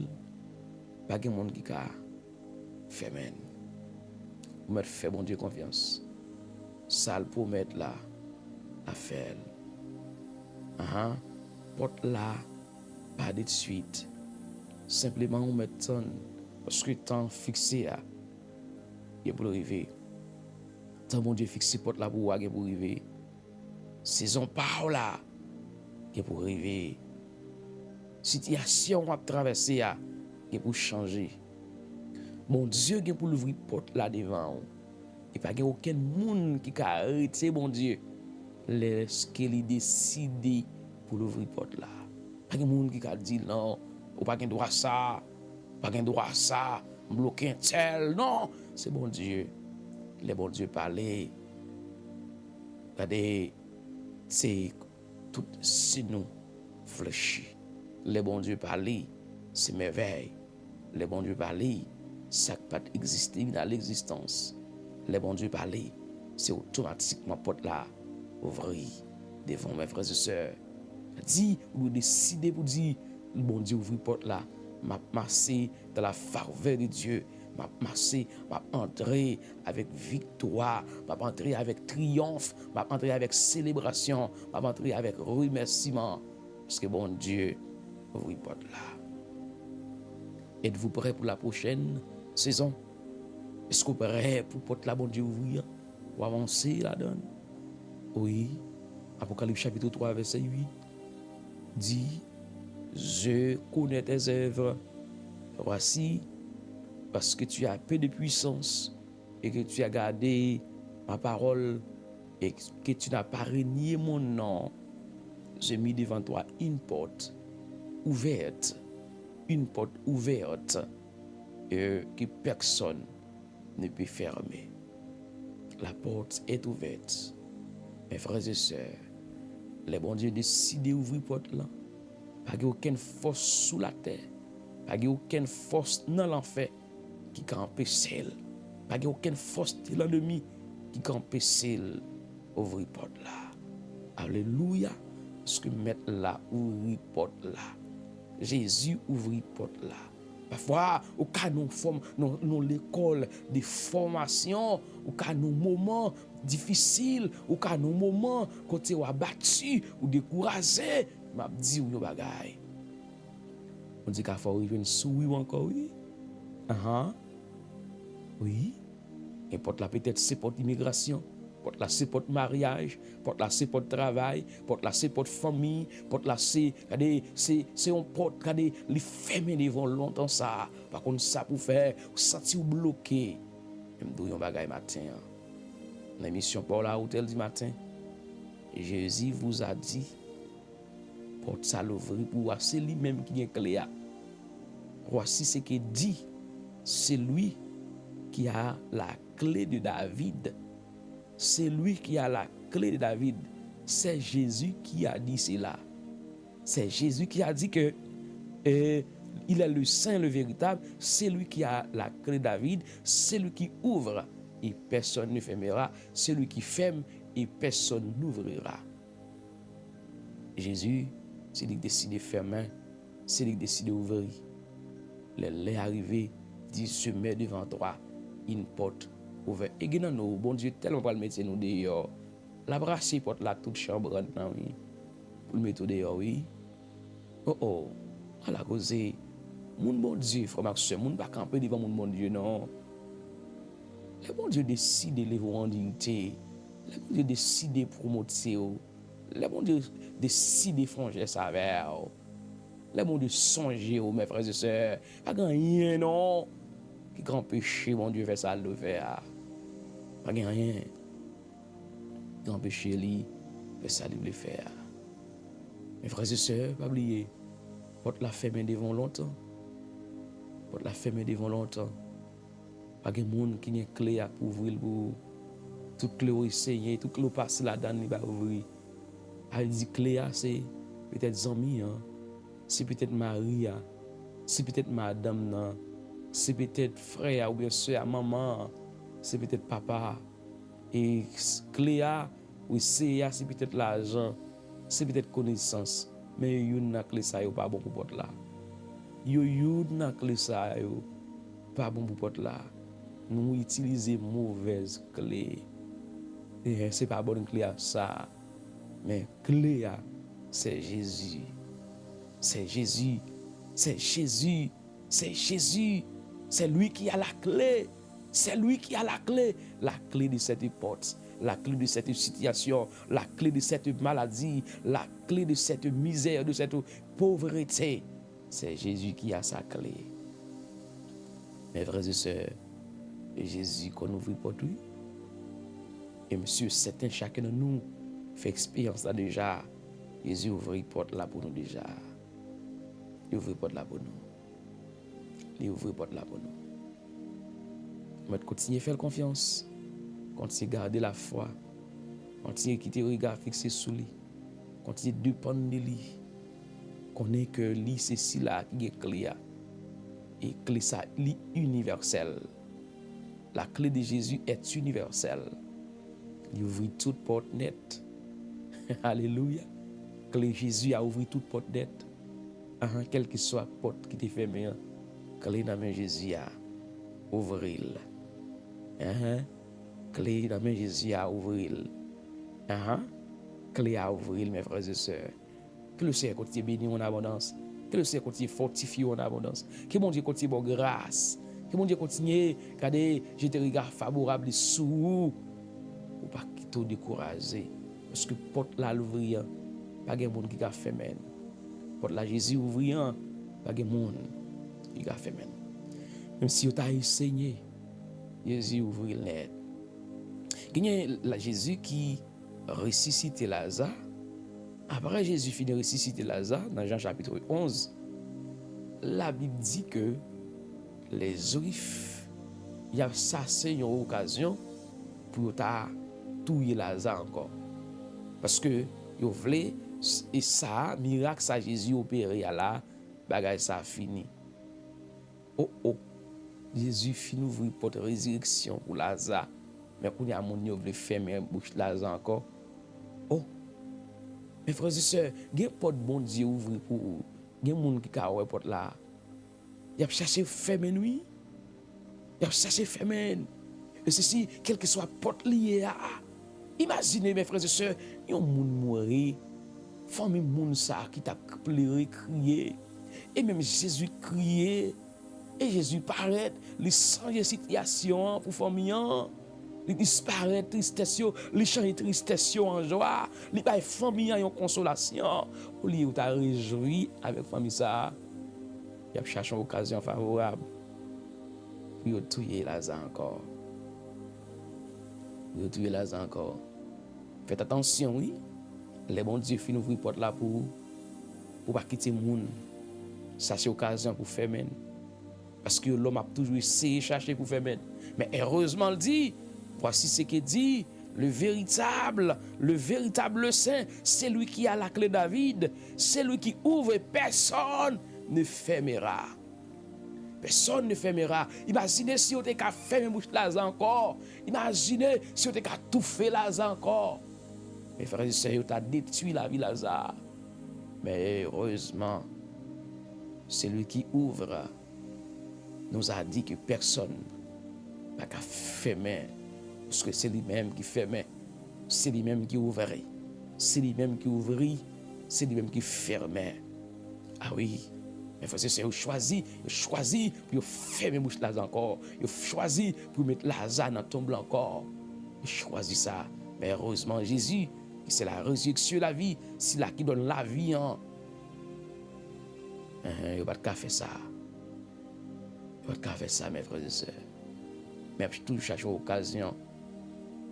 pas de monde qui a fait men. Ou mettre fait bon Dieu confiance. Ça le promettre là, la faire. Porte là, pas de suite. Simplement on met temps parce que temps fixé à il pour arriver. Tant bon Dieu fixé porte là pour arriver. Saison par là, qui pour arriver. Situation à traverser qui pour changer. Bon Dieu qui pour l'ouvrir porte là devant. Et pas aucun monde qui a arrêté bon Dieu. Laisse qu'il décide pour l'ouvrir porte là. Pas de monde qui a dit non, ou pas droit ça, pas droit ça, bloquer un tel. Non, c'est bon Dieu. Les bon Dieu parler. Regardez, c'est tout si nous fléchis. Les bon Dieu parler, c'est merveille. Les bon Dieu parler, ça peut pas exister dans l'existence. Les bon Dieu parler, c'est automatiquement porte là ouvrir devant mes frères et sœurs. Dit, vous décidez pour dire, le bon Dieu ouvrir porte là, m'a massé dans la faveur de Dieu, m'a massé, m'a entré avec victoire, m'a entré avec triomphe, m'a entré avec célébration, m'a entré avec remerciement, parce que bon Dieu ouvrir porte là. Êtes-vous prêt pour la prochaine saison? Est-ce que vous êtes prêt pour porte là, bon Dieu ouvrir, pour avancer là-dedans? Oui. Apocalypse chapitre 3, verset 8 dit, je connais tes œuvres. Voici, parce que tu as peu de puissance et que tu as gardé ma parole et que tu n'as pas renié mon nom, j'ai mis devant toi une porte ouverte que personne ne peut fermer. La porte est ouverte. Mes frères et sœurs, les bon Dieu décide d'ouvrir la porte là. Pas aucune force sous la terre. Pas aucune force dans l'enfer qui peut empêcher. Pas aucune force de l'ennemi qui peut empêcher d'ouvrir la porte là. Alléluia. Parce que mettre là, ouvrir la porte là. Jésus ouvrit la porte là. Parfois, au cas nous l'école de formation, au cas nous moments difficiles, au cas nous moments quand tu es battu ou découragé, m'a dit ou bagay. On dit qu'il faut arriver une sourire encore, oui. Oui. Et porte là peut-être c'est porte immigration. Porte là, c'est pour mariage, porte là, c'est pour travail, porte là, c'est pour famille, porte là, c'est un porte, regardez, les fermer devant longtemps ça. Par contre, ça pour faire, sentir bloqué. Je me dis un bagay matin. L'émission pour la hôtel du matin. Jésus vous a dit, porte ça l'ouvrir pour voir, c'est lui-même qui est clé. Voici ce qu'il dit. C'est lui qui a la clé de David. C'est lui qui a la clé de David. C'est Jésus qui a dit cela. C'est Jésus qui a dit que il est le saint, le véritable. C'est lui qui a la clé de David. C'est lui qui ouvre et personne ne fermera. C'est lui qui ferme et personne n'ouvrira. Jésus, c'est lui qui décide de fermer. C'est lui qui décide d'ouvrir. Les arrivés disent, se met devant toi une porte ouverte. Et nous, nous, bon Dieu, tellement pas le mettre nous dehors. La brasser porte la toute chambre, oui. Pour le mettre dehors, oui. Oh, à la cause, mon bon Dieu, frère Max, mon pas camper devant mon bon Dieu, non. Le bon Dieu décide de les rendre dignité. Le bon Dieu décide de promouvoir. Le bon Dieu décide de franger sa vers. Le bon Dieu songer, mes frères et sœurs. Pas rien, non. Qui grand péché, mon Dieu, fait ça le faire. Pas rien. Grand péché, lui, fait ça le faire. Mes frères et sœurs, pas oublier. Porte la ferme devant longtemps. Porte la ferme devant longtemps. Pas de monde qui a une clé pour ouvrir pour toute clé au essayer, toute clé passe là-dedans, il va ouvrir. Elle dit clé, c'est peut-être amis, c'est peut-être Marie, c'est peut-être madame, c'est peut-être frère ou bien soeur, maman, c'est peut-être papa. Et clé, oui, c'est peut-être l'argent, c'est peut-être connaissance. Mais yon na clé ça, yo pas bon pour porte là. Yon na clé ça, yo pas bon pour porte là. Nous utilisons mauvaise clé. Et c'est pas bonne clé à ça. Mais clé, c'est Jésus. C'est Jésus. C'est Jésus. C'est Jésus. C'est lui qui a la clé. C'est lui qui a la clé. La clé de cette porte. La clé de cette situation. La clé de cette maladie. La clé de cette misère, de cette pauvreté. C'est Jésus qui a sa clé. Mes frères et sœurs, Jésus qu'on ouvre pour lui. Et monsieur, certains, chacun de nous fait expérience là déjà. Jésus ouvre une porte là pour nous déjà. Il ouvre une porte là pour nous. Il ouvre une porte là pour nous. Mais continuer à faire confiance. Continuer à garder la foi. Continuer à quitter le regard fixé sur lui. Continuer à dépendre de lui. Connaît que lui, c'est si là qui est clé. Et clé ça, lui universel. La clé de Jésus est universelle. Il ouvre toute porte nette. Alléluia. Clé Jésus a ouvert toute porte nette. Quelle que soit la porte qui t'est fermée, clé dans main Jésus a ouvrir. Clé dans main Jésus a ouvrir. Clé à ouvrir, mes frères et sœurs. Que le Seigneur continue bénir en abondance. Que le Seigneur continue fortifier en abondance. Que mon Dieu continue bonne grâce. Que mon Dieu continue, regardez, j'ai des regards favorables sur vous. Ou pas quitter décourager. Parce que porte là l'ouvrir, pas de monde qui a fait men. Porte là Jésus ouvrir, pas de monde qui a fait men. Même si vous avez enseigné, Jésus ouvrir net. Il y a la Jésus qui ressuscite Lazare. Après Jésus finit de ressusciter Lazare, dans Jean chapitre 11, la Bible dit que les Juifs, il y a ça, c'est une occasion pour tuer Lazare encore. Parce que ils voulaient, et ça, miracle, ça Jésus opéré là, bagay ça fini. Oh, Jésus finit ouvrir porte de résurrection pour Lazare. Mais quand il y a mon qui veut fermer la bouche Lazare encore. Oh, mes frères et sœurs, il y a une porte bon Dieu ouvrir pour vous. Il y a des gens qui ont une porte là. Il y a cherché fermer nuit. Il y a cherché fermer. Et ceci, quelle que soit la porte liée à. Imaginez, mes frères et sœurs, il y a un monde mourir. Famille moun ça qui t'a pleuré, crié. Et même Jésus crié. Et Jésus paraît, les changer situation pour famille. Il disparaît tristesse yo, il change tristesse yo en joie, il bail famille en consolation. Au lieu où t'a réjoui avec famille ça, il a cherché une occasion favorable pour tuer Lazare encore. Pour tuer Lazare encore. Faites attention, oui. Les bons Dieu fin ouvrir porte là pour pas quitter monde. Ça c'est occasion pour faire men. Parce que l'homme a toujours essayé de chercher pour faire men. Mais heureusement, il dit, voici ce qu'il dit, le véritable saint, c'est lui qui a la clé de David, c'est lui qui ouvre et personne ne fermera. Personne ne fermera. Imaginez si on était qu'à fermer bouche là encore. Imaginez si on était qu'à tout faire là encore. Mes frères et sœurs, on a détruit la vie Lazare. Mais heureusement, c'est lui qui ouvre nous a dit que personne n'a qu'à fermer. Parce que c'est lui-même qui fermait. C'est lui-même qui ouvrait. C'est lui-même qui ouvrit. C'est lui-même qui fermait. Ah oui. Mais frère, c'est vous choisi pour fermer bouche là encore. Vous choisi pour mettre Lazare dans tombe encore. Vous choisi ça. Mais heureusement, Jésus, c'est la résurrection, la vie, c'est là qui donne la vie. Il n'y a pas de faire ça. Il n'y a pas de faire ça, mes frères et sœurs. Mais je toujours chercher une occasion.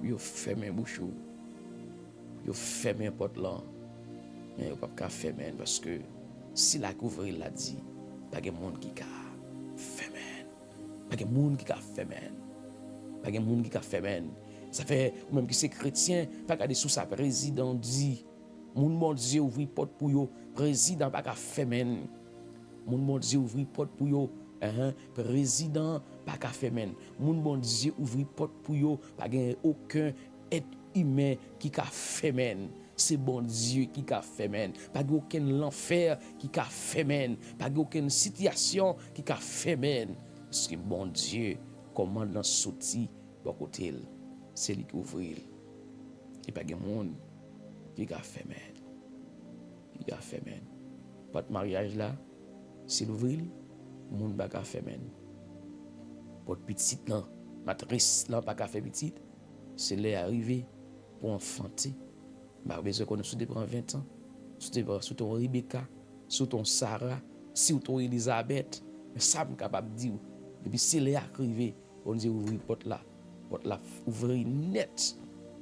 Vous fermez bouche. Vous fermez porte là. Mais il n'y a pas de fermer parce que si la couvrir l'a dit, pas de monde qui a fermé. Pas de monde qui a fermé. Pas de monde qui a fermé. Ça fait, ou même qui c'est chrétien, pas regarder sous sa président dit, mon Dieu ouvre porte pour yo, président pas qu'à fermer. Mon Dieu ouvre porte pour yo, président pas qu'à fermer. Mon Dieu ouvre porte pour yo, pas gain aucun être humain qui a fermer. C'est bon Dieu qui a fermer. Pas aucun l'enfer qui a fermer. Pas aucune situation qui a fermer. Parce que bon Dieu commande dans sorti de côté. C'est lui qui ouvre. Il n'y a pas de monde qui a fermé. Qui a fermé. Pas de mariage là, c'est l'ouvrir, le monde n'a pas fermé. Pas de petite là, matrice là, pas fait petite, c'est l'arrivée pour enfanter. Bah, besoin qu'on sous prend 20 ans, sous ton Rebecca, sous ton Sarah, sous ton Elisabeth, mais ça me capable de dire. Et puis c'est l'arrivée, on dit ouvrir porte là ouvrir net,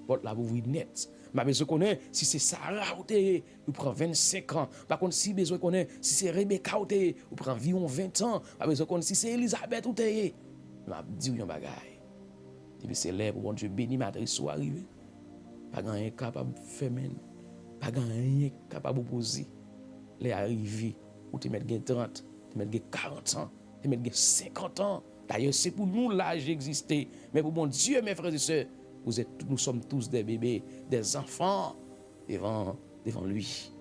porte là ouvrir net. Mais besoin qu'on est si c'est Sarah ou prend 25 ans. Par contre si besoin qu'on est si c'est Rebecca ou prend environ 20 ans. Pas besoin qu'on si c'est Elisabeth ou t'es. M'a dit un bagage. Et puis c'est là pour bon Dieu béni matrice soit arrivé. Pas rien capable de faire même. Pas rien capable d'opposer. Les arrivés ou te mettre 30, te mettre 40 ans, te mettre 50 ans. D'ailleurs, c'est pour nous l'âge existé. Mais pour mon Dieu, mes frères et sœurs, nous sommes tous des bébés, des enfants devant lui.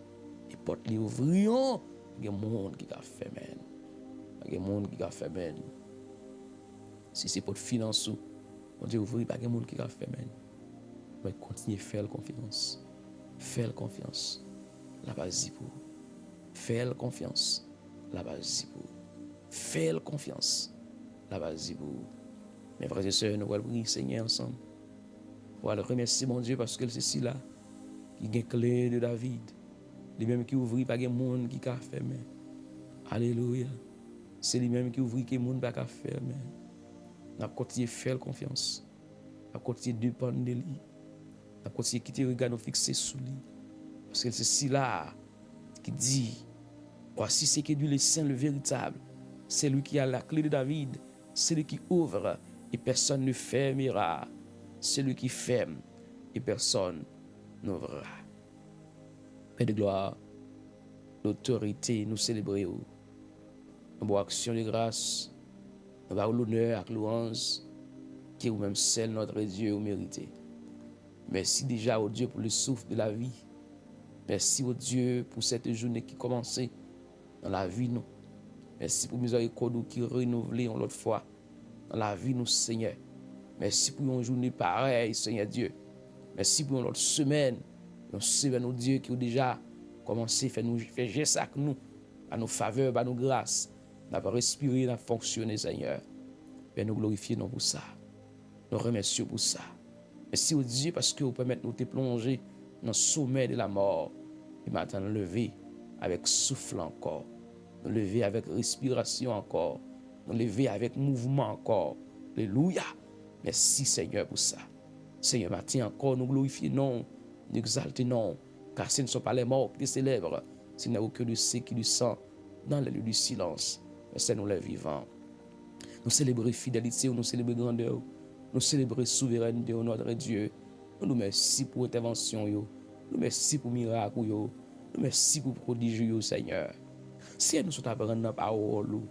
Et porte les ouvrions, il y a un monde qui a fait même. Il y a un monde qui a fait même. Si c'est pour le finance, on dit ouvrir, il y a un monde qui a fait même. Mais continuez à faire confiance. Faire confiance. La base pour. Faire confiance. La base pour. Faire confiance. La base pour. Mes frères et sœurs, nous allons prier Seigneur ensemble. Pour le remercier mon Dieu parce que c'est celui-là qui a clé de David. Lui-même qui ouvrit pas de monde qui a fermé. Alléluia. C'est lui-même qui ouvrit que monde pas fermé. Nous continuons à faire confiance. Nous continuons à dépendre de lui. Nous continuons à quitter le regard nous fixer sur lui. Parce que c'est celui-là qui dit, voici ce qui dit le Saint, le véritable. C'est lui qui a la clé de David. C'est lui qui ouvre et personne ne fermera. C'est lui qui ferme et personne n'ouvrira. Père de gloire, l'autorité, nous célébrons. Nous avons action de grâce. Nous avons l'honneur et la louange qui est ou même seul notre Dieu au mérité. Merci déjà au Dieu pour le souffle de la vie. Merci au Dieu pour cette journée qui commençait dans la vie nous. Merci pour miséricorde qui renouvelée en l'autre fois dans la vie nous, Seigneur. Merci pour une journée pareille, Seigneur Dieu. Merci pour notre semaine. Une semaine, Dieu, qui a déjà commencé à faire geste avec nous, à nos faveurs, à nos grâces. Nous avons respiré, nous avons fonctionné, Seigneur. Père, nous glorifions pour ça. Nous remercions pour ça. Merci au Dieu parce que vous permettez nous de plonger dans le sommet de la mort. Et maintenant, nous lever avec souffle encore. Nous lever avec respiration encore. Nous lever avec mouvement encore. Alléluia. Merci Seigneur pour ça. Seigneur, matin encore, nous glorifions, non, nous exaltons, non, car ce ne sont pas les morts qui te célèbrent, ce n'est que le sang qui le sang dans les lieux du silence. Mais c'est nous les vivants. Nous célébrons fidélité, nous célébrons grandeur, nous célébrons souveraineté de notre Dieu. Nous nous merci pour intervention, nous merci pour miracle, nous merci pour prodige, Seigneur. Si nous sommes apprendre la parole,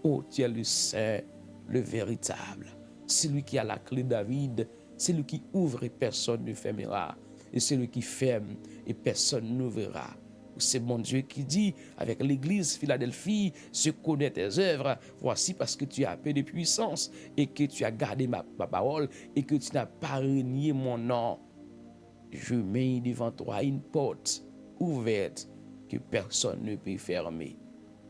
oh Dieu le saint, le véritable, celui qui a la clé de David, c'est lui qui ouvre et personne ne fermera, et c'est lui qui ferme et personne ne verra. C'est mon Dieu qui dit avec l'église Philadelphie, je connais tes œuvres, voici parce que tu as peu de puissance et que tu as gardé ma parole et que tu n'as pas renié mon nom. Je mets devant toi une porte ouverte que personne ne peut fermer.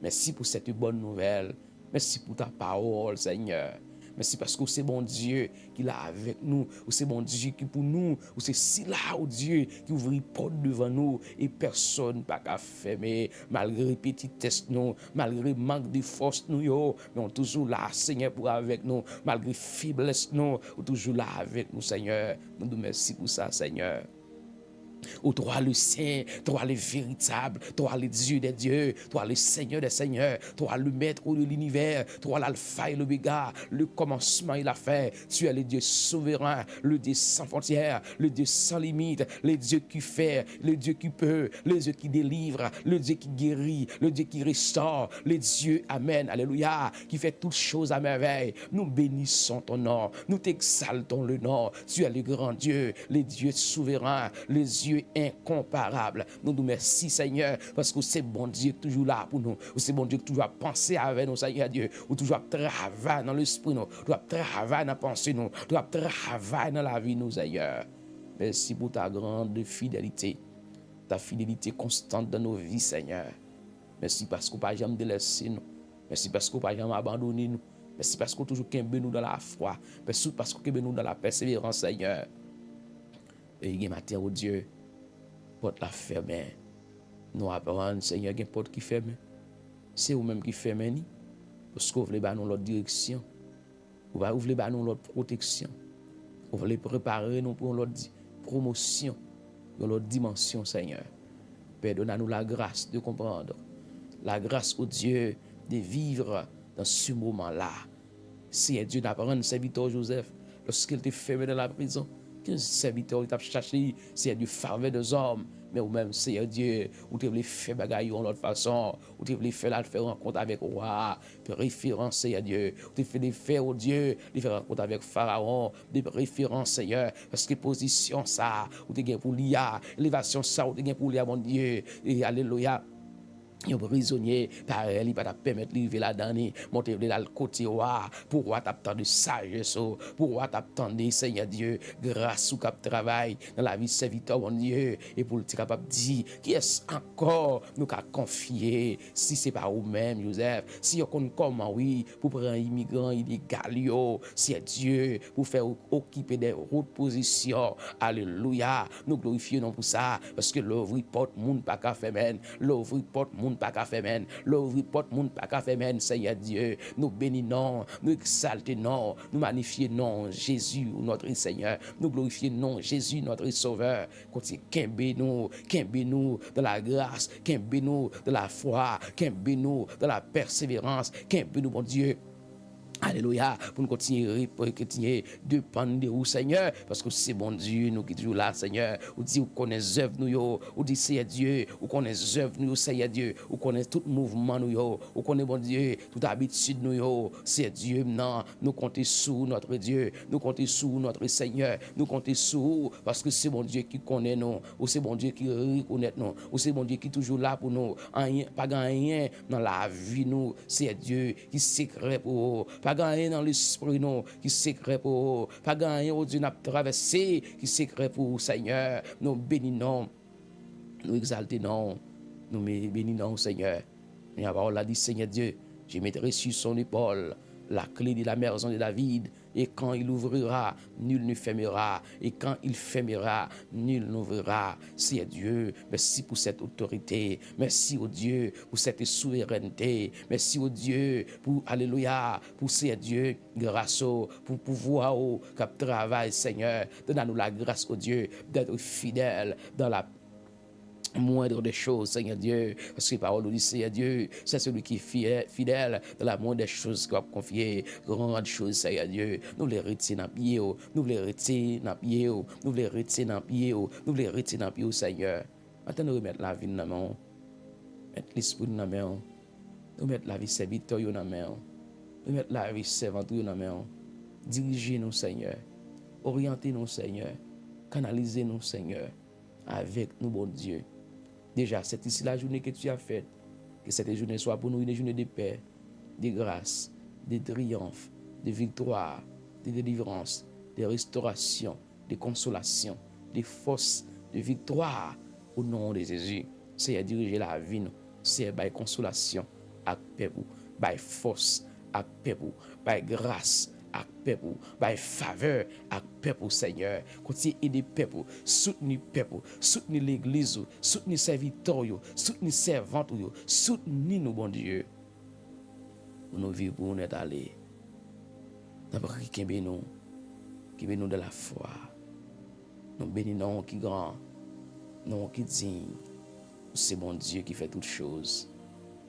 Merci pour cette bonne nouvelle. Merci pour ta parole, Seigneur. Merci parce que c'est bon Dieu qui est là avec nous. Ou c'est bon Dieu qui est pour nous. Ou c'est si là, oh Dieu, qui ouvre une porte devant nous et personne pas qu'à fermer. Malgré petitesse nous, malgré manque de force nous, yo, mais on est toujours là, Seigneur, pour avec nous. Malgré faiblesse nous, on est toujours là avec nous, Seigneur. Nous nous merci pour ça, Seigneur. Oh, toi le Saint, toi le véritable, toi le Dieu des dieux, toi le Seigneur des seigneurs, toi le Maître de l'univers, toi l'alpha et l'oméga, le commencement et la fin. Tu es le Dieu souverain, le Dieu sans frontières, le Dieu sans limite, le Dieu qui fait, le Dieu qui peut, le Dieu qui délivre, le Dieu qui guérit, le Dieu qui restaure, le Dieu, amen, alléluia, qui fait toutes choses à merveille. Nous bénissons ton nom, nous t'exaltons le nom. Tu es le grand Dieu, le Dieu souverain, le Dieu incomparable. Nous nous merci Seigneur parce que c'est bon Dieu toujours là pour nous. C'est bon Dieu toujours à penser avec nous, Seigneur Dieu. Ou toujours à travailler dans l'esprit nous. Toujours à travailler dans la pensée nous. Toujours à travailler dans la vie nous, Seigneur. Merci pour ta grande fidélité. Ta fidélité constante dans nos vies, Seigneur. Merci parce qu'on n'a pas jamais délaissé nous. Merci parce qu'on n'a pas jamais abandonné nous. Merci parce qu'on toujours qu'un nous dans la foi. Merci parce qu'on qu'un nous dans la persévérance, Seigneur. Et il y a matin, oh Dieu, porte la ferme. Nous apprenons, Seigneur, il y a une porte qui ferme. C'est vous-même qui ferme. Parce que vous voulez nous l'autre direction. Vous voulez nous l'autre protection. Vous voulez préparer nous pour l'autre promotion, dans l'autre dimension, Seigneur. Père, donne-nous la grâce de comprendre. La grâce, au Dieu, de vivre dans ce moment-là. Seigneur Dieu, d'apprendre serviteur Joseph, lorsqu'il était fermé dans la prison, qu'un serviteur il t'a cherché, c'est du faveur des hommes, mais ou même Seigneur Dieu, ou tu voulais faire bagaille en l'autre façon, ou tu voulais faire rencontre avec roi, référence Seigneur Dieu, ou tu voulais faire au Dieu, les faire rencontre avec Pharaon, des références Seigneur, parce que position ça, ou tu gagnes pour l'IA, élévation ça, ou tu gagnes pour l'IA mon Dieu, et alléluia. Un prisonnier, par elle, il va te permettre de vivre là-dedans, monter dans le côté roi, pour roi t'attendre de sagesse, pour roi t'attendre, Seigneur Dieu, grâce au cap travail dans la vie serviteur, mon Dieu, et pour le capable de dire, qui est-ce encore nous qu'à confier, si c'est pas vous-même, Joseph, si on connaît comment, oui, pour prendre un immigrant illégal, c'est Dieu, pour faire occuper des hautes positions, alléluia, nous glorifions pour ça, parce que l'ouvre porte, monde pas qu'à faire, l'ouvre porte, monde pas qu'à faire, l'ouvre porte, monde pas qu'à faire, Seigneur Dieu, nous bénissons, nous exaltons, nous magnifions, Jésus, notre Seigneur, nous glorifions, Jésus, notre Sauveur, continue, qu'aimez-nous dans la grâce, qu'aimez-nous dans la foi, qu'aimez-nous dans la persévérance, qu'aimez-nous, mon Dieu. Alléluia, pour nous continuer de dépendre de vous, Seigneur, parce que c'est bon Dieu, nous qui toujours là, Seigneur. Ou dit, vous connaissez œuvre, nous, ou dit, Seigneur Dieu, ou connaissez œuvre, nous, Seigneur Dieu, ou connaissez tout mouvement, nous, ou connaissez, bon Dieu, toute habitude, nous, Seigneur Dieu, non, nous comptons sur notre Dieu, nous comptons sur notre Seigneur, nous comptons sur vous, parce que c'est bon Dieu qui connaît nous, ou c'est bon Dieu qui reconnaît nous, ou c'est bon Dieu qui est toujours là pour nous, pas rien dans la vie, nous, c'est Dieu qui secret pour vous, pas gagné dans l'esprit non qui secret pour pas gagné au Dieu n'a traversé qui secret pour Seigneur nous bénissons nous exaltons nous bénissons Seigneur et la parole a dit Seigneur Dieu je mettrai sur son épaule la clé de la maison de David. Et quand il ouvrira, nul ne fermera. Et quand il fermera, nul n'ouvrira. C'est Dieu. Merci pour cette autorité. Merci au Dieu pour cette souveraineté. Merci au Dieu pour, alléluia, pour c'est Dieu, grâce au, pour pouvoir au cap travail, Seigneur. Donne-nous la grâce au Dieu d'être fidèle dans la moindre des choses, Seigneur Dieu, parce que la parole nous dit, Seigneur Dieu, c'est celui qui est fidèle dans la moindre des choses qu'on va confier, grandes choses, Seigneur Dieu, nous les retirons dans pied, nous les retirons dans pied, nous les retirons dans pied, nous les retirons dans pied, Seigneur. Maintenant, nous remettons la vie dans la main, mettre l'esprit dans la main, nous mettre la vie serviteur dans la main, nous mettre la vie servante dans la main, dirigez-nous, Seigneur, orientez-nous, Seigneur, canalisez-nous, Seigneur, avec nous, bon Dieu. Déjà, c'est ici la journée que tu as faite. Que cette journée soit pour nous une journée de paix, de grâce, de triomphe, de victoire, de délivrance, de restauration, de consolation, de force, de victoire. Au nom de Jésus, c'est diriger la vie, c'est par consolation, avec paix, par force, avec paix, par grâce, avec peuple, par faveur, avec peuple, Seigneur. Continuez à aider peuple, soutenir peuple, soutenir l'église, soutenir serviteurs, soutenir servantes, soutenir nous, bon Dieu. Pour nous vivre, pour nous être allés. D'abord, qui nous de la foi. Nous bénissons qui grand, non qui digne. C'est bon Dieu qui fait toutes choses.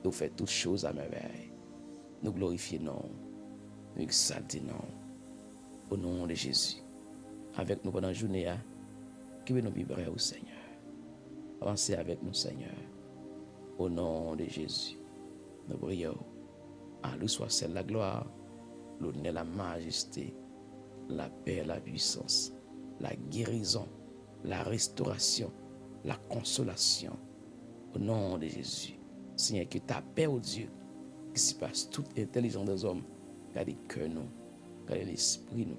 Nous fait toutes choses à merveille. Nous glorifions, nous exaltons au nom de Jésus. Avec nous pendant la journée, qui veut nous vibrer au Seigneur. Avancez avec nous, Seigneur. Au nom de Jésus. Nous prions. À lui soit celle la gloire, l'honneur, la majesté, la paix, la puissance, la guérison, la restauration, la consolation. Au nom de Jésus. Seigneur, que ta paix, au Dieu, qui se passe toute intelligence des hommes, gardez cœur nous, gardez l'esprit nous,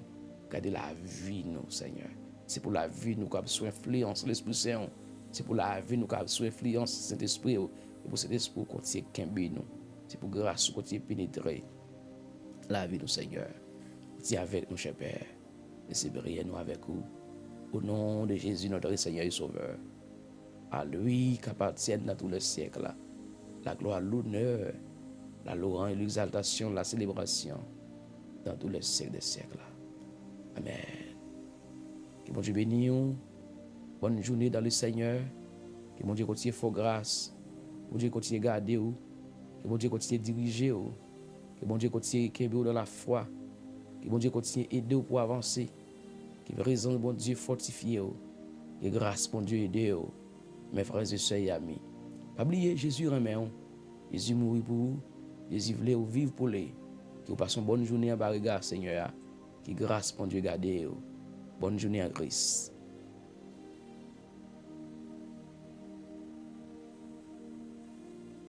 gardez la vie nous, Seigneur. C'est pour la vie nous qui sous influence l'Esprit Saint. C'est pour la vie nous qui sous influence cet esprit. Et pour cet esprit continue qu'aimer nous. C'est pour grâce continue pénétrer la vie nous, Seigneur. Continue avec nous, cher Père. Laissez briller nous avec vous. Au nom de Jésus, notre Seigneur et Sauveur. À lui qu'appartiennent dans tous les siècles la gloire, l'honneur, la louange, l'exaltation, la célébration dans tous les siècles des siècles. Amen. Que bon Dieu bénisse. Bonne journée dans le Seigneur. Que bon Dieu continue à faire grâce. Que bon Dieu continue à garder. Que bon Dieu continue à diriger. Que bon Dieu continue à aider dans la foi. Que bon Dieu continue à aider pour avancer. Que raison bon Dieu fortifie. Que grâce bon Dieu aider. Mes frères et sœurs et amis. Pas oublier, Jésus remet. Jésus mourit pour vous. Jésus voulait vivre pour lui. Que vous passez une bonne journée à Barriga, Seigneur. Que grâce, bon Dieu, garde. Bonne journée à Christ.